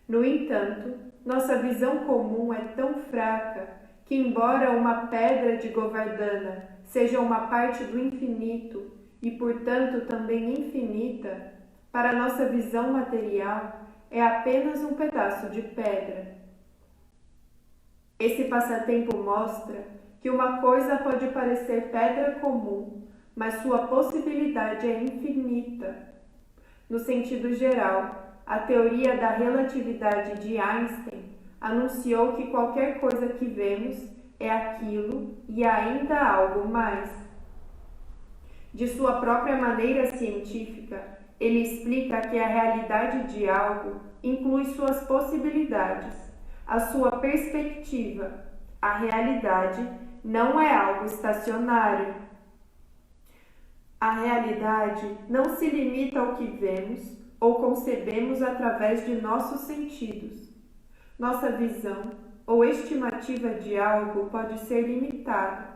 Speaker 1: No entanto, nossa visão comum é tão fraca que, embora uma pedra de Govardhana seja uma parte do infinito e, portanto, também infinita, para nossa visão material é apenas um pedaço de pedra. Esse passatempo mostra que uma coisa pode parecer pedra comum, mas sua possibilidade é infinita. No sentido geral, a teoria da relatividade de Einstein anunciou que qualquer coisa que vemos é aquilo e ainda algo mais. De sua própria maneira científica, ele explica que a realidade de algo inclui suas possibilidades, a sua perspectiva. A realidade não é algo estacionário. A realidade não se limita ao que vemos ou concebemos através de nossos sentidos. Nossa visão ou estimativa de algo pode ser limitada,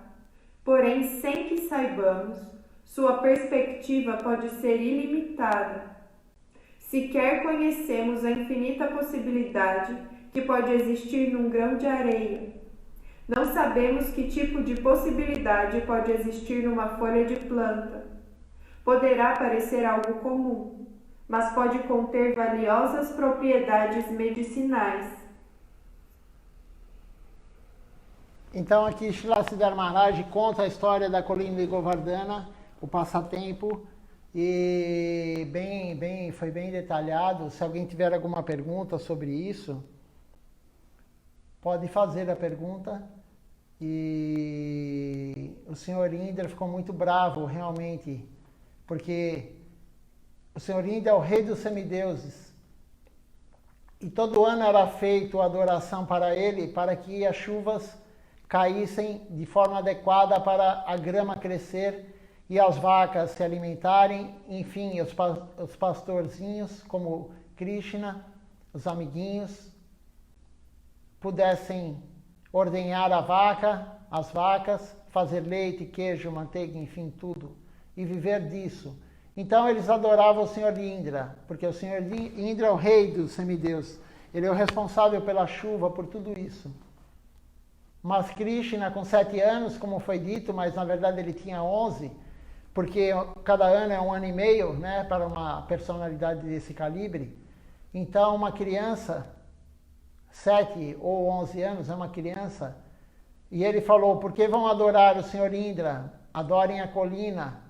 Speaker 1: porém, sem que saibamos, sua perspectiva pode ser ilimitada. Sequer conhecemos a infinita possibilidade que pode existir num grão de areia. Não sabemos que tipo de possibilidade pode existir numa folha de planta. poderá parecer algo comum, mas pode conter valiosas propriedades medicinais.
Speaker 2: Então aqui Srila Siddhar Maharaj conta a história da colina de Govardhana, o passatempo, e foi bem detalhado. Se alguém tiver alguma pergunta sobre isso, pode fazer a pergunta. E o Sr. Indra ficou muito bravo, realmente, porque o Sr. Indra é o rei dos semideuses. E todo ano era feito adoração para ele, para que as chuvas caíssem de forma adequada para a grama crescer e as vacas se alimentarem, enfim, os pastorzinhos, como Krishna, os amiguinhos, pudessem ordenhar as vacas, fazer leite, queijo, manteiga, enfim, tudo, e viver disso. Então eles adoravam o Sr. Indra, porque o Sr. Indra é o rei dos semideus, ele é o responsável pela chuva, por tudo isso. Mas Krishna, com 7 anos, como foi dito, mas na verdade ele tinha 11, porque cada ano é 1 ano e meio, né, para uma personalidade desse calibre. Então uma criança, 7 ou 11 anos, é uma criança, e ele falou: por que vão adorar o Sr. Indra? Adorem a colina.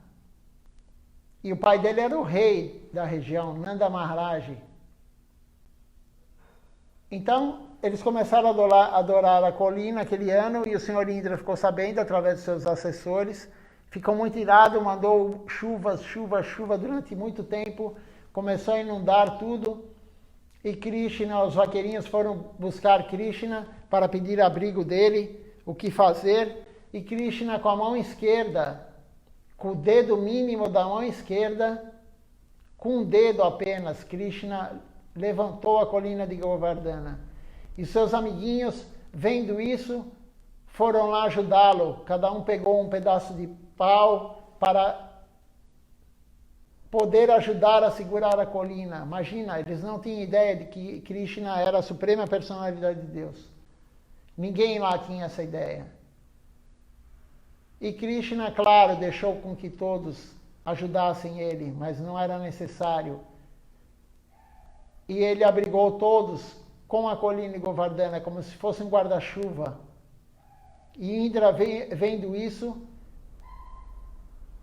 Speaker 2: E o pai dele era o rei da região, Nanda Maharaj. Então eles começaram a adorar a colina aquele ano, e o Sr. Indra ficou sabendo através dos seus assessores, ficou muito irado, mandou chuva durante muito tempo, começou a inundar tudo, e Krishna, os vaqueirinhos foram buscar Krishna para pedir abrigo dele, o que fazer, e Krishna com a mão esquerda, com o dedo mínimo da mão esquerda, com um dedo apenas, Krishna levantou a colina de Govardhana. E seus amiguinhos, vendo isso, foram lá ajudá-lo. Cada um pegou um pedaço de pau para poder ajudar a segurar a colina. Imagina, eles não tinham ideia de que Krishna era a suprema personalidade de Deus. Ninguém lá tinha essa ideia. E Krishna, claro, deixou com que todos ajudassem ele, mas não era necessário. E ele abrigou todos com a colina de Govardhana, como se fosse um guarda-chuva. E Indra, vendo isso,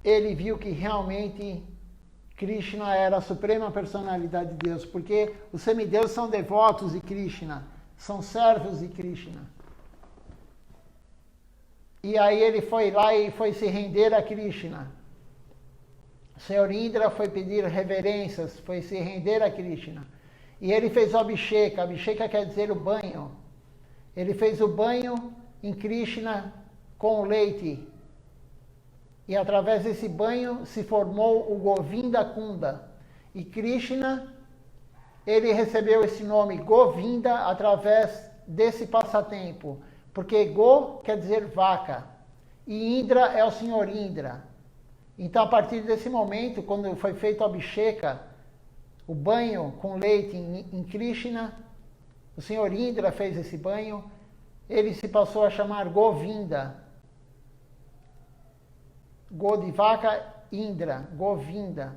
Speaker 2: ele viu que realmente Krishna era a suprema personalidade de Deus, porque os semideuses são devotos de Krishna, são servos de Krishna. E aí ele foi lá e foi se render a Krishna. O Sr. Indra foi pedir reverências, foi se render a Krishna. E ele fez o Abhisheka. Abhisheka quer dizer o banho. Ele fez o banho em Krishna com o leite. E através desse banho se formou o Govinda Kunda. E Krishna, ele recebeu esse nome Govinda através desse passatempo. Porque Go quer dizer vaca. E Indra é o Sr. Indra. Então, a partir desse momento, quando foi feito o Abhisheka, o banho com leite em Krishna, o Sr. Indra fez esse banho, ele se passou a chamar Govinda. Go de vaca, Indra, Govinda.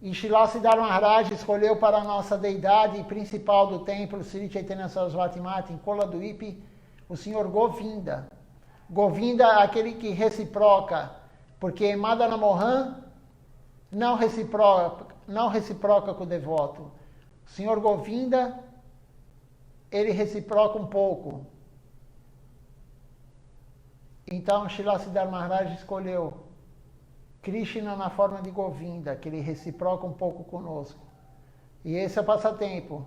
Speaker 2: E Srila Siddhar Maharaj escolheu para a nossa deidade principal do templo, Sri Chaitanya Sarasvati Mata, em Koladuipi, o Sr. Govinda. Govinda é aquele que reciproca, porque Madana Mohan não reciproca com o devoto. O Sr. Govinda, ele reciproca um pouco. Então, Srila Siddhar Maharaj escolheu Krishna na forma de Govinda, que ele reciproca um pouco conosco. E esse é o passatempo.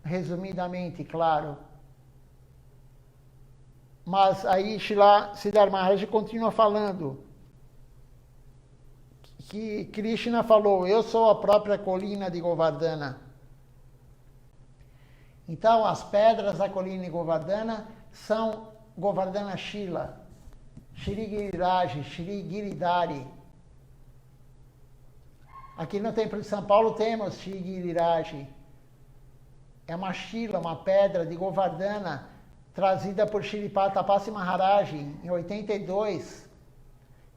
Speaker 2: Resumidamente, claro. Mas aí Srila Siddhar Maharaj continua falando que Krishna falou: eu sou a própria colina de Govardhana. Então as pedras da colina de Govardhana são Govardhana Shila, Shri Giriraj, Shri Giridhari. Aqui no Templo de São Paulo temos Shri Giriraj. É uma Shila, uma pedra de Govardhana, trazida por Shri Tapasi Maharaj em 82.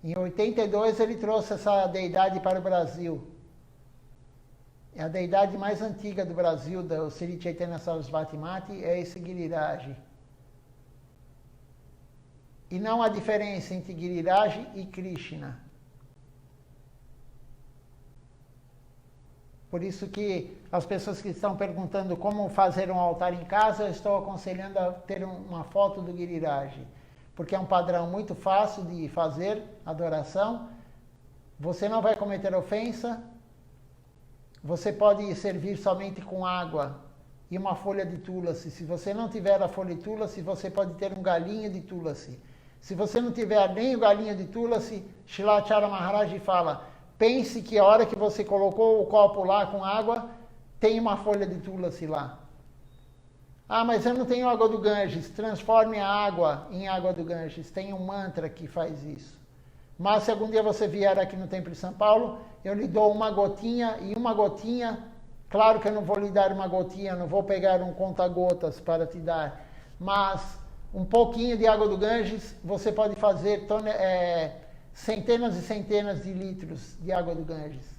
Speaker 2: Em 82 ele trouxe essa deidade para o Brasil. É a deidade mais antiga do Brasil, do Sri Chaitanya Sarasvati Mati, é esse Giriraj. E não há diferença entre Giriraj e Krishna. Por isso que as pessoas que estão perguntando como fazer um altar em casa, eu estou aconselhando a ter uma foto do Giriraj. Porque é um padrão muito fácil de fazer adoração. Você não vai cometer ofensa. Você pode servir somente com água e uma folha de tulasi. Se você não tiver a folha de tulasi, você pode ter um galinho de tulasi. Se você não tiver nem o galinho de tulasi, Shilacharya Maharaj fala, pense que a hora que você colocou o copo lá com água, tem uma folha de tulasi lá. Ah, mas eu não tenho água do Ganges. Transforme a água em água do Ganges. Tem um mantra que faz isso. Mas se algum dia você vier aqui no Templo de São Paulo, eu lhe dou uma gotinha e uma gotinha. Claro que eu não vou lhe dar uma gotinha, não vou pegar um conta-gotas para te dar. Mas um pouquinho de água do Ganges, você pode fazer centenas e centenas de litros de água do Ganges.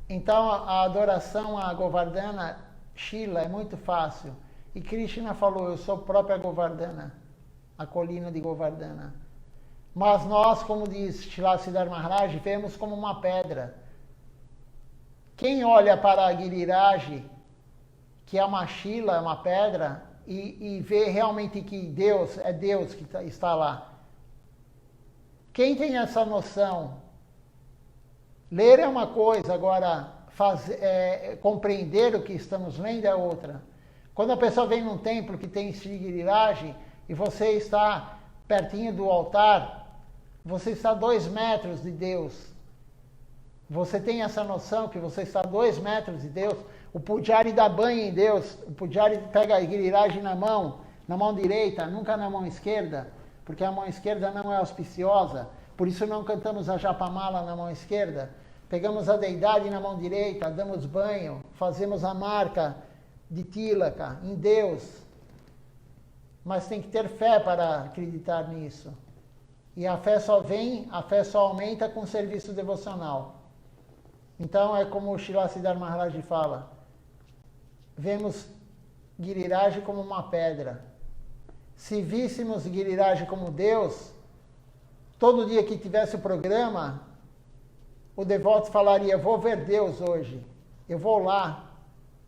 Speaker 2: Então a adoração a Govardhana Shila é muito fácil. E Krishna falou, eu sou a própria Govardhana, a colina de Govardhana. Mas nós, como diz Srila Siddhar Maharaj, vemos como uma pedra. Quem olha para a Giriraj, que é uma Shila, é uma pedra, e vê realmente que Deus é Deus que está lá. Quem tem essa noção? Ler é uma coisa, agora compreender o que estamos lendo é outra. Quando a pessoa vem num templo que tem Sri Giriraj e você está pertinho do altar, você está a 2 metros de Deus. Você tem essa noção que você está a 2 metros de Deus? O Pujari dá banho em Deus. O Pujari pega a Giriraj na mão direita, nunca na mão esquerda, porque a mão esquerda não é auspiciosa. Por isso não cantamos a Japamala na mão esquerda. Pegamos a deidade na mão direita, damos banho, fazemos a marca de Tilaka em Deus. Mas tem que ter fé para acreditar nisso. E a fé só aumenta com o serviço devocional. Então é como o Srila Siddhar Maharaj fala. Vemos Giriraj como uma pedra. Se víssemos Giriraj como Deus, todo dia que tivesse o programa, o devoto falaria, vou ver Deus hoje, eu vou lá.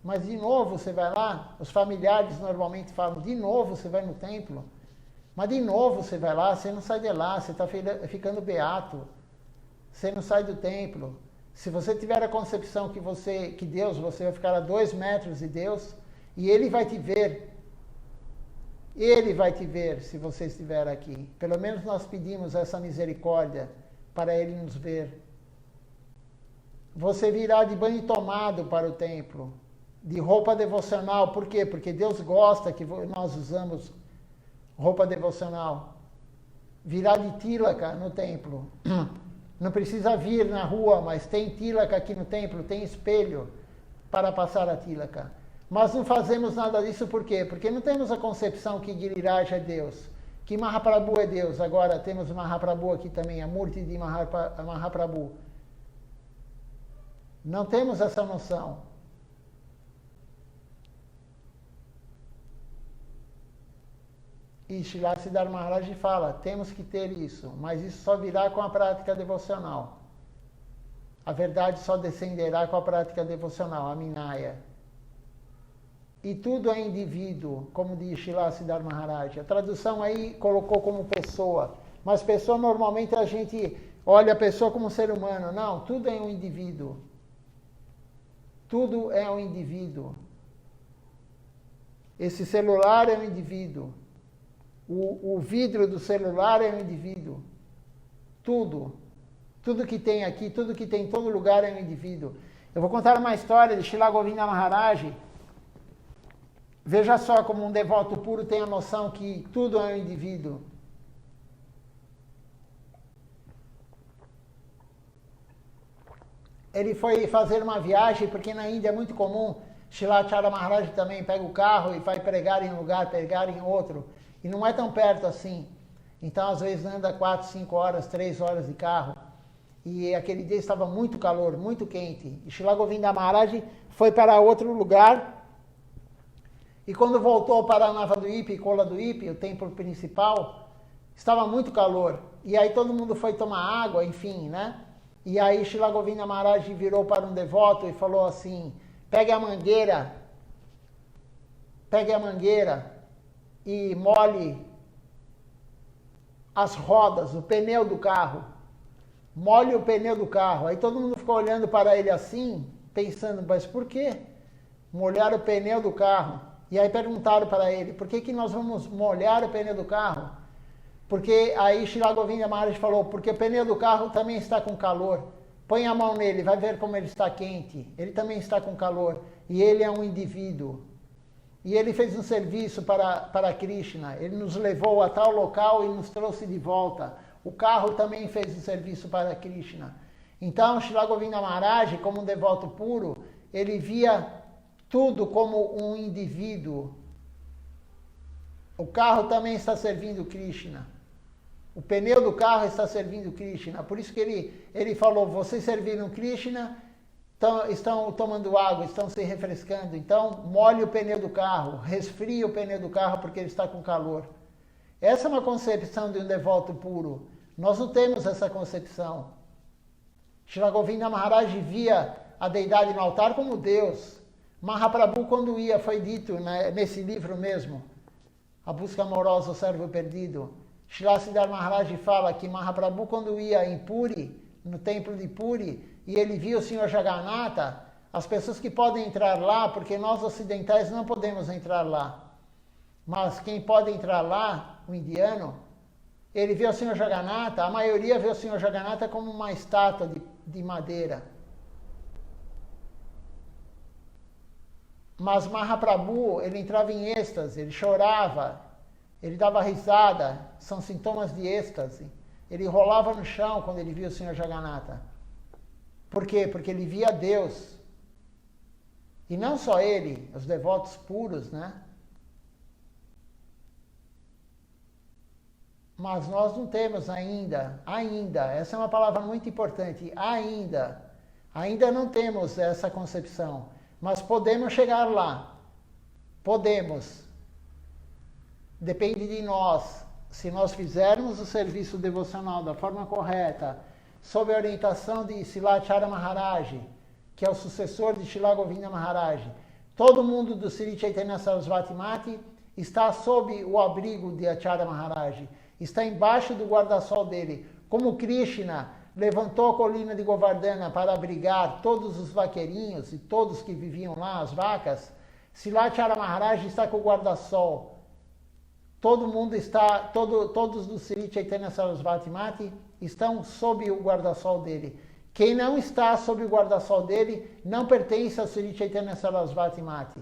Speaker 2: Mas de novo você vai lá? Os familiares normalmente falam, de novo você vai no templo? Mas de novo você vai lá, você não sai de lá, você está ficando beato. Você não sai do templo. Se você tiver a concepção que você vai ficar a 2 metros de Deus, e Ele vai te ver. Ele vai te ver se você estiver aqui. Pelo menos nós pedimos essa misericórdia para Ele nos ver. Você virá de banho tomado para o templo, de roupa devocional. Por quê? Porque Deus gosta que nós usamos roupa devocional. Virá de Tilaka no templo. Não precisa vir na rua, mas tem Tilaka aqui no templo, tem espelho para passar a Tilaka. Mas não fazemos nada disso por quê? Porque não temos a concepção que Giriraj é Deus, que Mahaprabhu é Deus. Agora temos Mahaprabhu aqui também, a Murti de Mahaprabhu. Não temos essa noção. E Srila Siddhar Maharaj fala, temos que ter isso, mas isso só virá com a prática devocional. A verdade só descenderá com a prática devocional, a Minaya. E tudo é indivíduo, como diz Srila Siddhar Maharaj. A tradução aí colocou como pessoa, mas pessoa normalmente a gente olha a pessoa como um ser humano. Não, tudo é um indivíduo. Tudo é um indivíduo. Esse celular é um indivíduo. O vidro do celular é um indivíduo. Tudo. Tudo que tem aqui, tudo que tem em todo lugar é um indivíduo. Eu vou contar uma história de Srila Govinda Maharaj. Veja só como um devoto puro tem a noção que tudo é um indivíduo. Ele foi fazer uma viagem, porque na Índia é muito comum, Srila Acharya Maharaj também pega o carro e vai pregar em um lugar, pregar em outro. E não é tão perto assim. Então, às vezes, anda 4, 5 horas, 3 horas de carro. E aquele dia estava muito calor, muito quente. E Srila Govinda Maharaj foi para outro lugar. E quando voltou para Navadvip e Koladvip, o templo principal, estava muito calor. E aí todo mundo foi tomar água, enfim, né? E aí Srila Govinda Maharaj virou para um devoto e falou assim, pegue a mangueira e molhe as rodas, o pneu do carro. Molhe o pneu do carro. Aí todo mundo ficou olhando para ele assim, pensando, mas por quê? Molhar o pneu do carro. E aí perguntaram para ele, por que nós vamos molhar o pneu do carro? Porque aí Srila Govinda Maharaj falou, porque o pneu do carro também está com calor. Põe a mão nele, vai ver como ele está quente. Ele também está com calor. E ele é um indivíduo. E ele fez um serviço para Krishna. Ele nos levou a tal local e nos trouxe de volta. O carro também fez um serviço para Krishna. Então, Srila Govinda Maharaj, como um devoto puro, ele via tudo como um indivíduo. O carro também está servindo Krishna. O pneu do carro está servindo Krishna. Por isso que ele falou, vocês serviram Krishna, estão tomando água, estão se refrescando. Então, molhe o pneu do carro, resfrie o pneu do carro porque ele está com calor. Essa é uma concepção de um devoto puro. Nós não temos essa concepção. Srila Govinda Maharaj via a deidade no altar como Deus. Mahaprabhu, quando ia, foi dito nesse livro mesmo, A Busca Amorosa, o Servo Perdido. Srila Siddhar Maharaj fala que Mahaprabhu, quando ia em Puri, no templo de Puri, e ele via o Senhor Jagannatha, as pessoas que podem entrar lá, porque nós ocidentais não podemos entrar lá, mas quem pode entrar lá, o indiano, ele vê o Senhor Jagannatha, a maioria vê o Senhor Jagannatha como uma estátua de madeira. Mas Mahaprabhu, ele entrava em êxtase, ele chorava, ele dava risada, são sintomas de êxtase. Ele rolava no chão quando ele via o Senhor Jagannatha. Por quê? Porque ele via Deus. E não só ele, os devotos puros, né? Mas nós não temos ainda, essa é uma palavra muito importante, ainda não temos essa concepção, mas podemos chegar lá, podemos, depende de nós, se nós fizermos o serviço devocional da forma correta, sob a orientação de Silacharya Maharaj, que é o sucessor de Srila Govinda Maharaj, todo mundo do Sri Chaitanya Sarasvati Mati está sob o abrigo de Acharya Maharaj, está embaixo do guarda-sol dele. Como Krishna levantou a colina de Govardhana para abrigar todos os vaqueirinhos e todos que viviam lá, as vacas, Silacharya Maharaj está com o guarda-sol. Todo mundo está, todos do Sri Chaitanya Sarasvati Mati estão sob o guarda-sol dele. Quem não está sob o guarda-sol dele não pertence ao Sri Chaitanya Sarasvati Mati.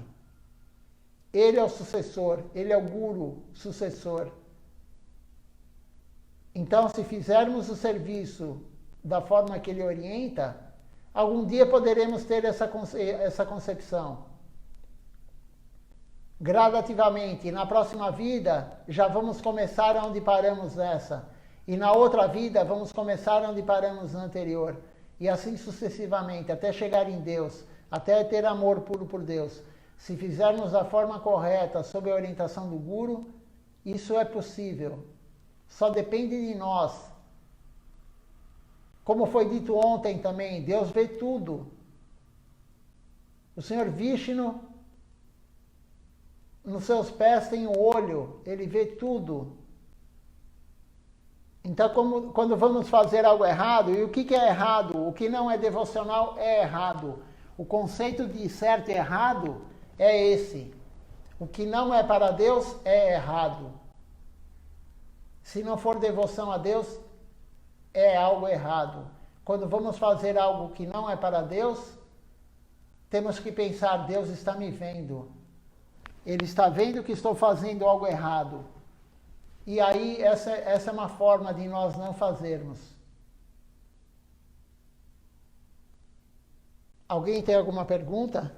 Speaker 2: Ele é o sucessor, ele é o guru sucessor. Então, se fizermos o serviço da forma que ele orienta, algum dia poderemos ter essa concepção. Gradativamente, na próxima vida, já vamos começar onde paramos nessa. E na outra vida, vamos começar onde paramos na anterior. E assim sucessivamente, até chegar em Deus, até ter amor puro por Deus. Se fizermos da forma correta, sob a orientação do Guru, isso é possível. Só depende de nós. Como foi dito ontem também, Deus vê tudo. O Senhor Vishnu, nos seus pés tem um olho, ele vê tudo. Então, quando vamos fazer algo errado, e o que é errado? O que não é devocional é errado. O conceito de certo e errado é esse. O que não é para Deus é errado. Se não for devoção a Deus, é algo errado. Quando vamos fazer algo que não é para Deus, temos que pensar, Deus está me vendo. Ele está vendo que estou fazendo algo errado. E aí, essa é uma forma de nós não fazermos. Alguém tem alguma pergunta?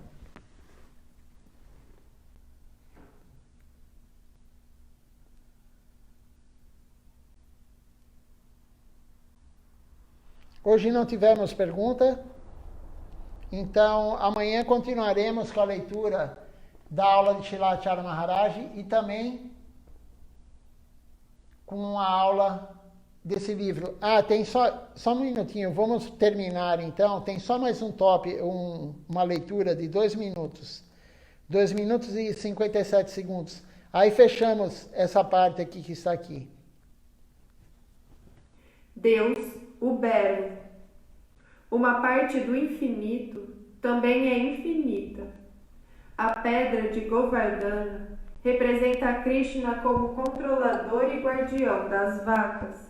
Speaker 2: Hoje não tivemos pergunta, então amanhã continuaremos com a leitura da aula de Srilacharya Maharaj e também com a aula desse livro. Tem só um minutinho, vamos terminar então. Tem só mais um uma leitura de 2 minutos. 2 minutos e 57 segundos. Aí fechamos essa parte aqui que está aqui.
Speaker 1: Deus, o Belo. Uma parte do infinito também é infinita. A pedra de Govardhana representa Krishna como controlador e guardião das vacas.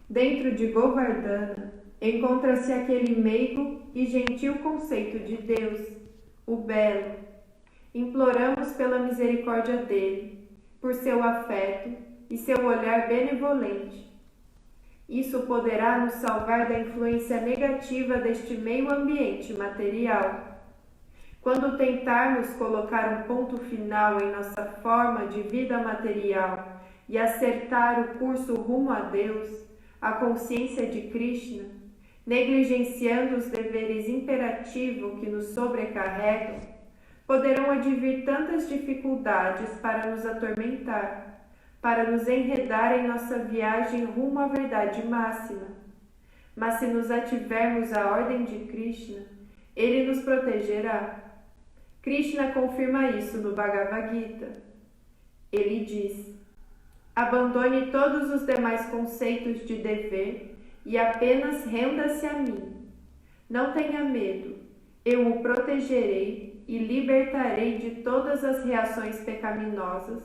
Speaker 1: Dentro de Govardhana encontra-se aquele meigo e gentil conceito de Deus, o Belo. Imploramos pela misericórdia dele, por seu afeto e seu olhar benevolente. Isso poderá nos salvar da influência negativa deste meio ambiente material. Quando tentarmos colocar um ponto final em nossa forma de vida material e acertar o curso rumo a Deus, a consciência de Krishna, negligenciando os deveres imperativos que nos sobrecarregam, poderão advir tantas dificuldades para nos atormentar, para nos enredar em nossa viagem rumo à verdade máxima. Mas se nos ativermos à ordem de Krishna, ele nos protegerá. Krishna confirma isso no Bhagavad Gita. Ele diz: abandone todos os demais conceitos de dever e apenas renda-se a mim. Não tenha medo, eu o protegerei e libertarei de todas as reações pecaminosas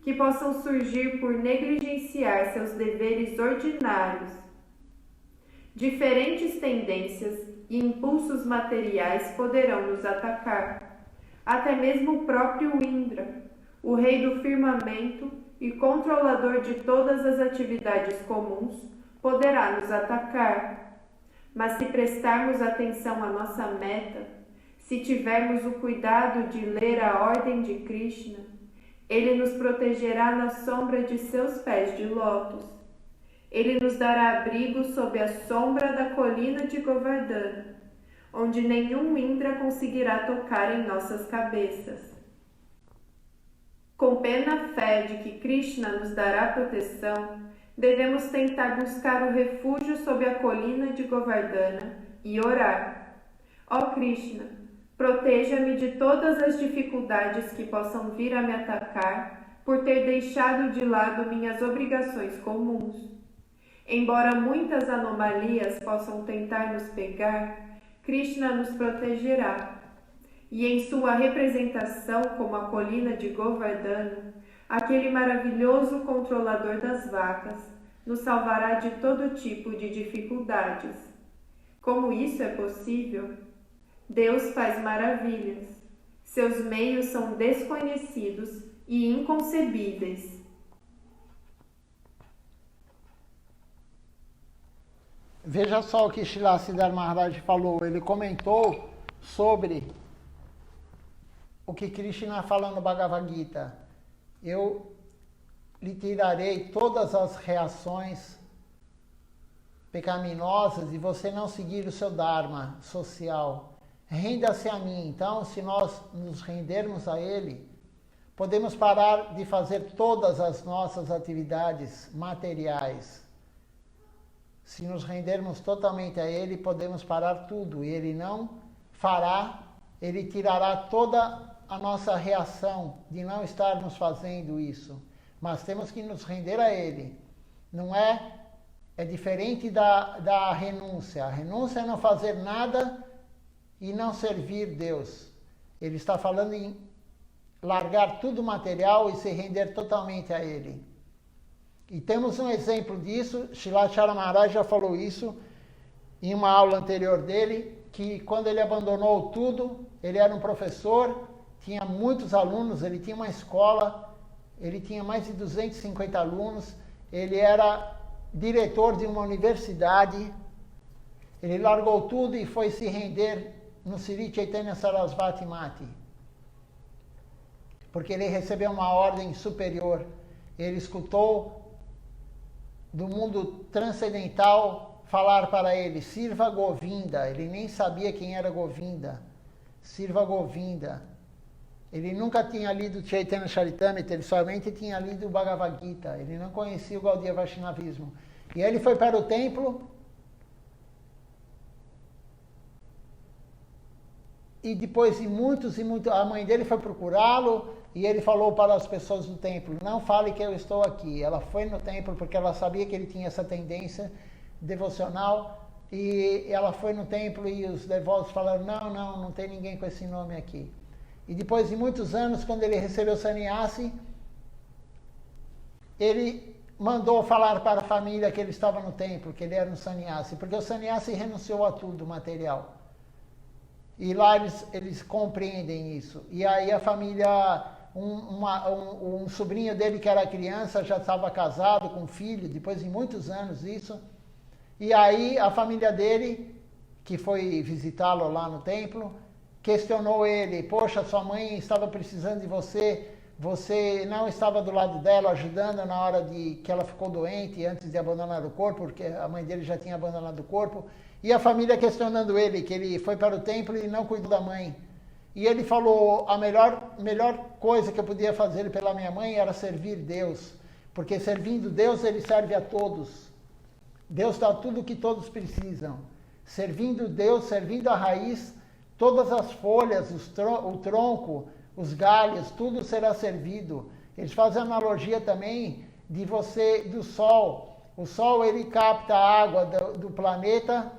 Speaker 1: que possam surgir por negligenciar seus deveres ordinários. Diferentes tendências e impulsos materiais poderão nos atacar. Até mesmo o próprio Indra, o rei do firmamento e controlador de todas as atividades comuns, poderá nos atacar. Mas se prestarmos atenção à nossa meta, se tivermos o cuidado de ler a ordem de Krishna, ele nos protegerá na sombra de seus pés de lótus. Ele nos dará abrigo sob a sombra da colina de Govardhana, onde nenhum Indra conseguirá tocar em nossas cabeças. Com plena fé de que Krishna nos dará proteção, devemos tentar buscar o refúgio sob a colina de Govardhana e orar. Ó Krishna, proteja-me de todas as dificuldades que possam vir a me atacar por ter deixado de lado minhas obrigações comuns. Embora muitas anomalias possam tentar nos pegar, Krishna nos protegerá. E em sua representação como a colina de Govardhana, aquele maravilhoso controlador das vacas nos salvará de todo tipo de dificuldades. Como isso é possível? Deus faz maravilhas. Seus meios são desconhecidos e inconcebíveis.
Speaker 2: Veja só o que Srila Siddhar Maharaj falou. Ele comentou sobre o que Krishna fala no Bhagavad Gita. Eu lhe tirarei todas as reações pecaminosas e você não seguir o seu Dharma social. Renda-se a mim. Então, se nós nos rendermos a Ele, podemos parar de fazer todas as nossas atividades materiais. Se nos rendermos totalmente a Ele, podemos parar tudo. E Ele não fará, Ele tirará toda a nossa reação de não estarmos fazendo isso. Mas temos que nos render a Ele. Não é diferente da renúncia. A renúncia é não fazer nada e não servir Deus. Ele está falando em largar tudo material e se render totalmente a Ele. E temos um exemplo disso. Srilacharya Maharaj já falou isso em uma aula anterior dele, que quando ele abandonou tudo, ele era um professor, tinha muitos alunos, ele tinha uma escola, ele tinha mais de 250 alunos, ele era diretor de uma universidade, ele largou tudo e foi se render no Sri Chaitanya Sarasvati Mati, porque ele recebeu uma ordem superior. Ele escutou do mundo transcendental falar para ele, sirva Govinda. Ele nem sabia quem era Govinda. Sirva Govinda. Ele nunca tinha lido Chaitanya Charitamrita, ele somente tinha lido o Bhagavad Gita. Ele não conhecia o Gaudiya Vaishnavismo. E aí ele foi para o templo e depois de muitos, a mãe dele foi procurá-lo e ele falou para as pessoas do templo, não fale que eu estou aqui. Ela foi no templo porque ela sabia que ele tinha essa tendência devocional e ela foi no templo e os devotos falaram, não tem ninguém com esse nome aqui. E depois de muitos anos, quando ele recebeu sannyasi, ele mandou falar para a família que ele estava no templo, que ele era um sannyasi, porque o sannyasi renunciou a tudo material. E lá eles compreendem isso. E aí a família, um sobrinho dele que era criança, já estava casado com um filho, depois de muitos anos isso. E aí a família dele, que foi visitá-lo lá no templo, questionou ele, poxa, sua mãe estava precisando de você, você não estava do lado dela ajudando na hora de que ela ficou doente, antes de abandonar o corpo, porque a mãe dele já tinha abandonado o corpo, e a família questionando ele, que ele foi para o templo e não cuidou da mãe. E ele falou, a melhor coisa que eu podia fazer pela minha mãe era servir Deus, porque servindo Deus ele serve a todos. Deus dá tudo o que todos precisam. Servindo Deus, servindo a raiz, todas as folhas, o tronco, os galhos, tudo será servido. Eles fazem analogia também do Sol. O Sol ele capta a água do planeta,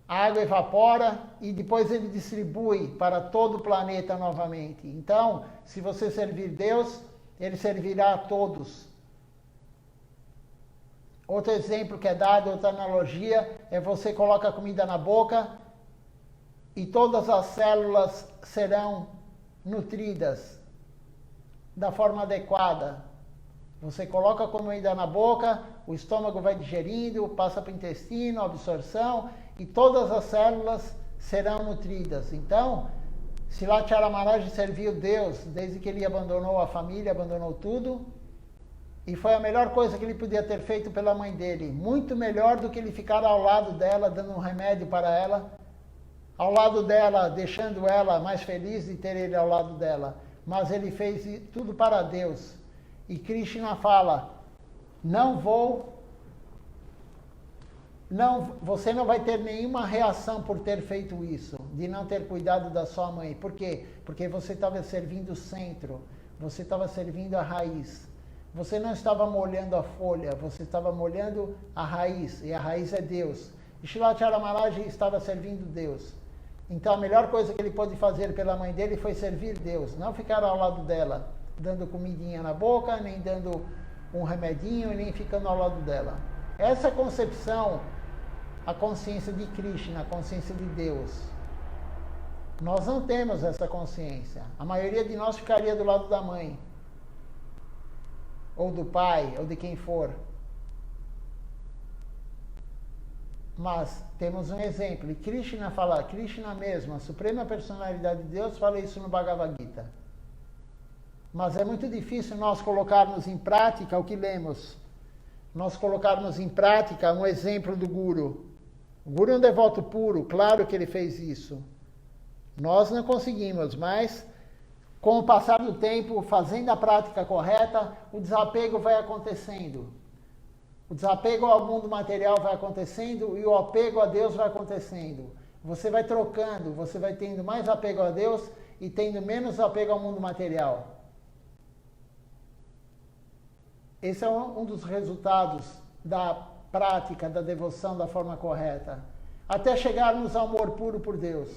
Speaker 2: a água evapora e depois ele distribui para todo o planeta novamente. Então, se você servir Deus, ele servirá a todos. Outro exemplo que é dado, outra analogia, é você coloca a comida na boca e todas as células serão nutridas da forma adequada. Você coloca a comida na boca, o estômago vai digerindo, passa para o intestino, absorção, e todas as células serão nutridas. Então, Srila Maharaj serviu Deus desde que ele abandonou a família, abandonou tudo, e foi a melhor coisa que ele podia ter feito pela mãe dele. Muito melhor do que ele ficar ao lado dela, dando um remédio para ela, ao lado dela, deixando ela mais feliz de ter ele ao lado dela. Mas ele fez tudo para Deus. E Krishna fala, você não vai ter nenhuma reação por ter feito isso, de não ter cuidado da sua mãe. Por quê? Porque você estava servindo o centro, você estava servindo a raiz. Você não estava molhando a folha, você estava molhando a raiz, e a raiz é Deus. E Srila Maharaj estava servindo Deus. Então a melhor coisa que ele pôde fazer pela mãe dele foi servir Deus, não ficar ao lado dela, dando comidinha na boca, nem dando um remedinho, nem ficando ao lado dela. Essa concepção, a consciência de Krishna, a consciência de Deus. Nós não temos essa consciência. A maioria de nós ficaria do lado da mãe, ou do pai, ou de quem for. Mas temos um exemplo, e Krishna fala, Krishna mesmo, a Suprema Personalidade de Deus, fala isso no Bhagavad Gita. Mas é muito difícil nós colocarmos em prática o que lemos. Nós colocarmos em prática um exemplo do Guru. O Guru é um devoto puro, claro que ele fez isso. Nós não conseguimos, mas com o passar do tempo, fazendo a prática correta, o desapego vai acontecendo. O desapego ao mundo material vai acontecendo e o apego a Deus vai acontecendo. Você vai trocando, você vai tendo mais apego a Deus e tendo menos apego ao mundo material. Esse é um dos resultados da prática, da devoção da forma correta. Até chegarmos ao amor puro por Deus.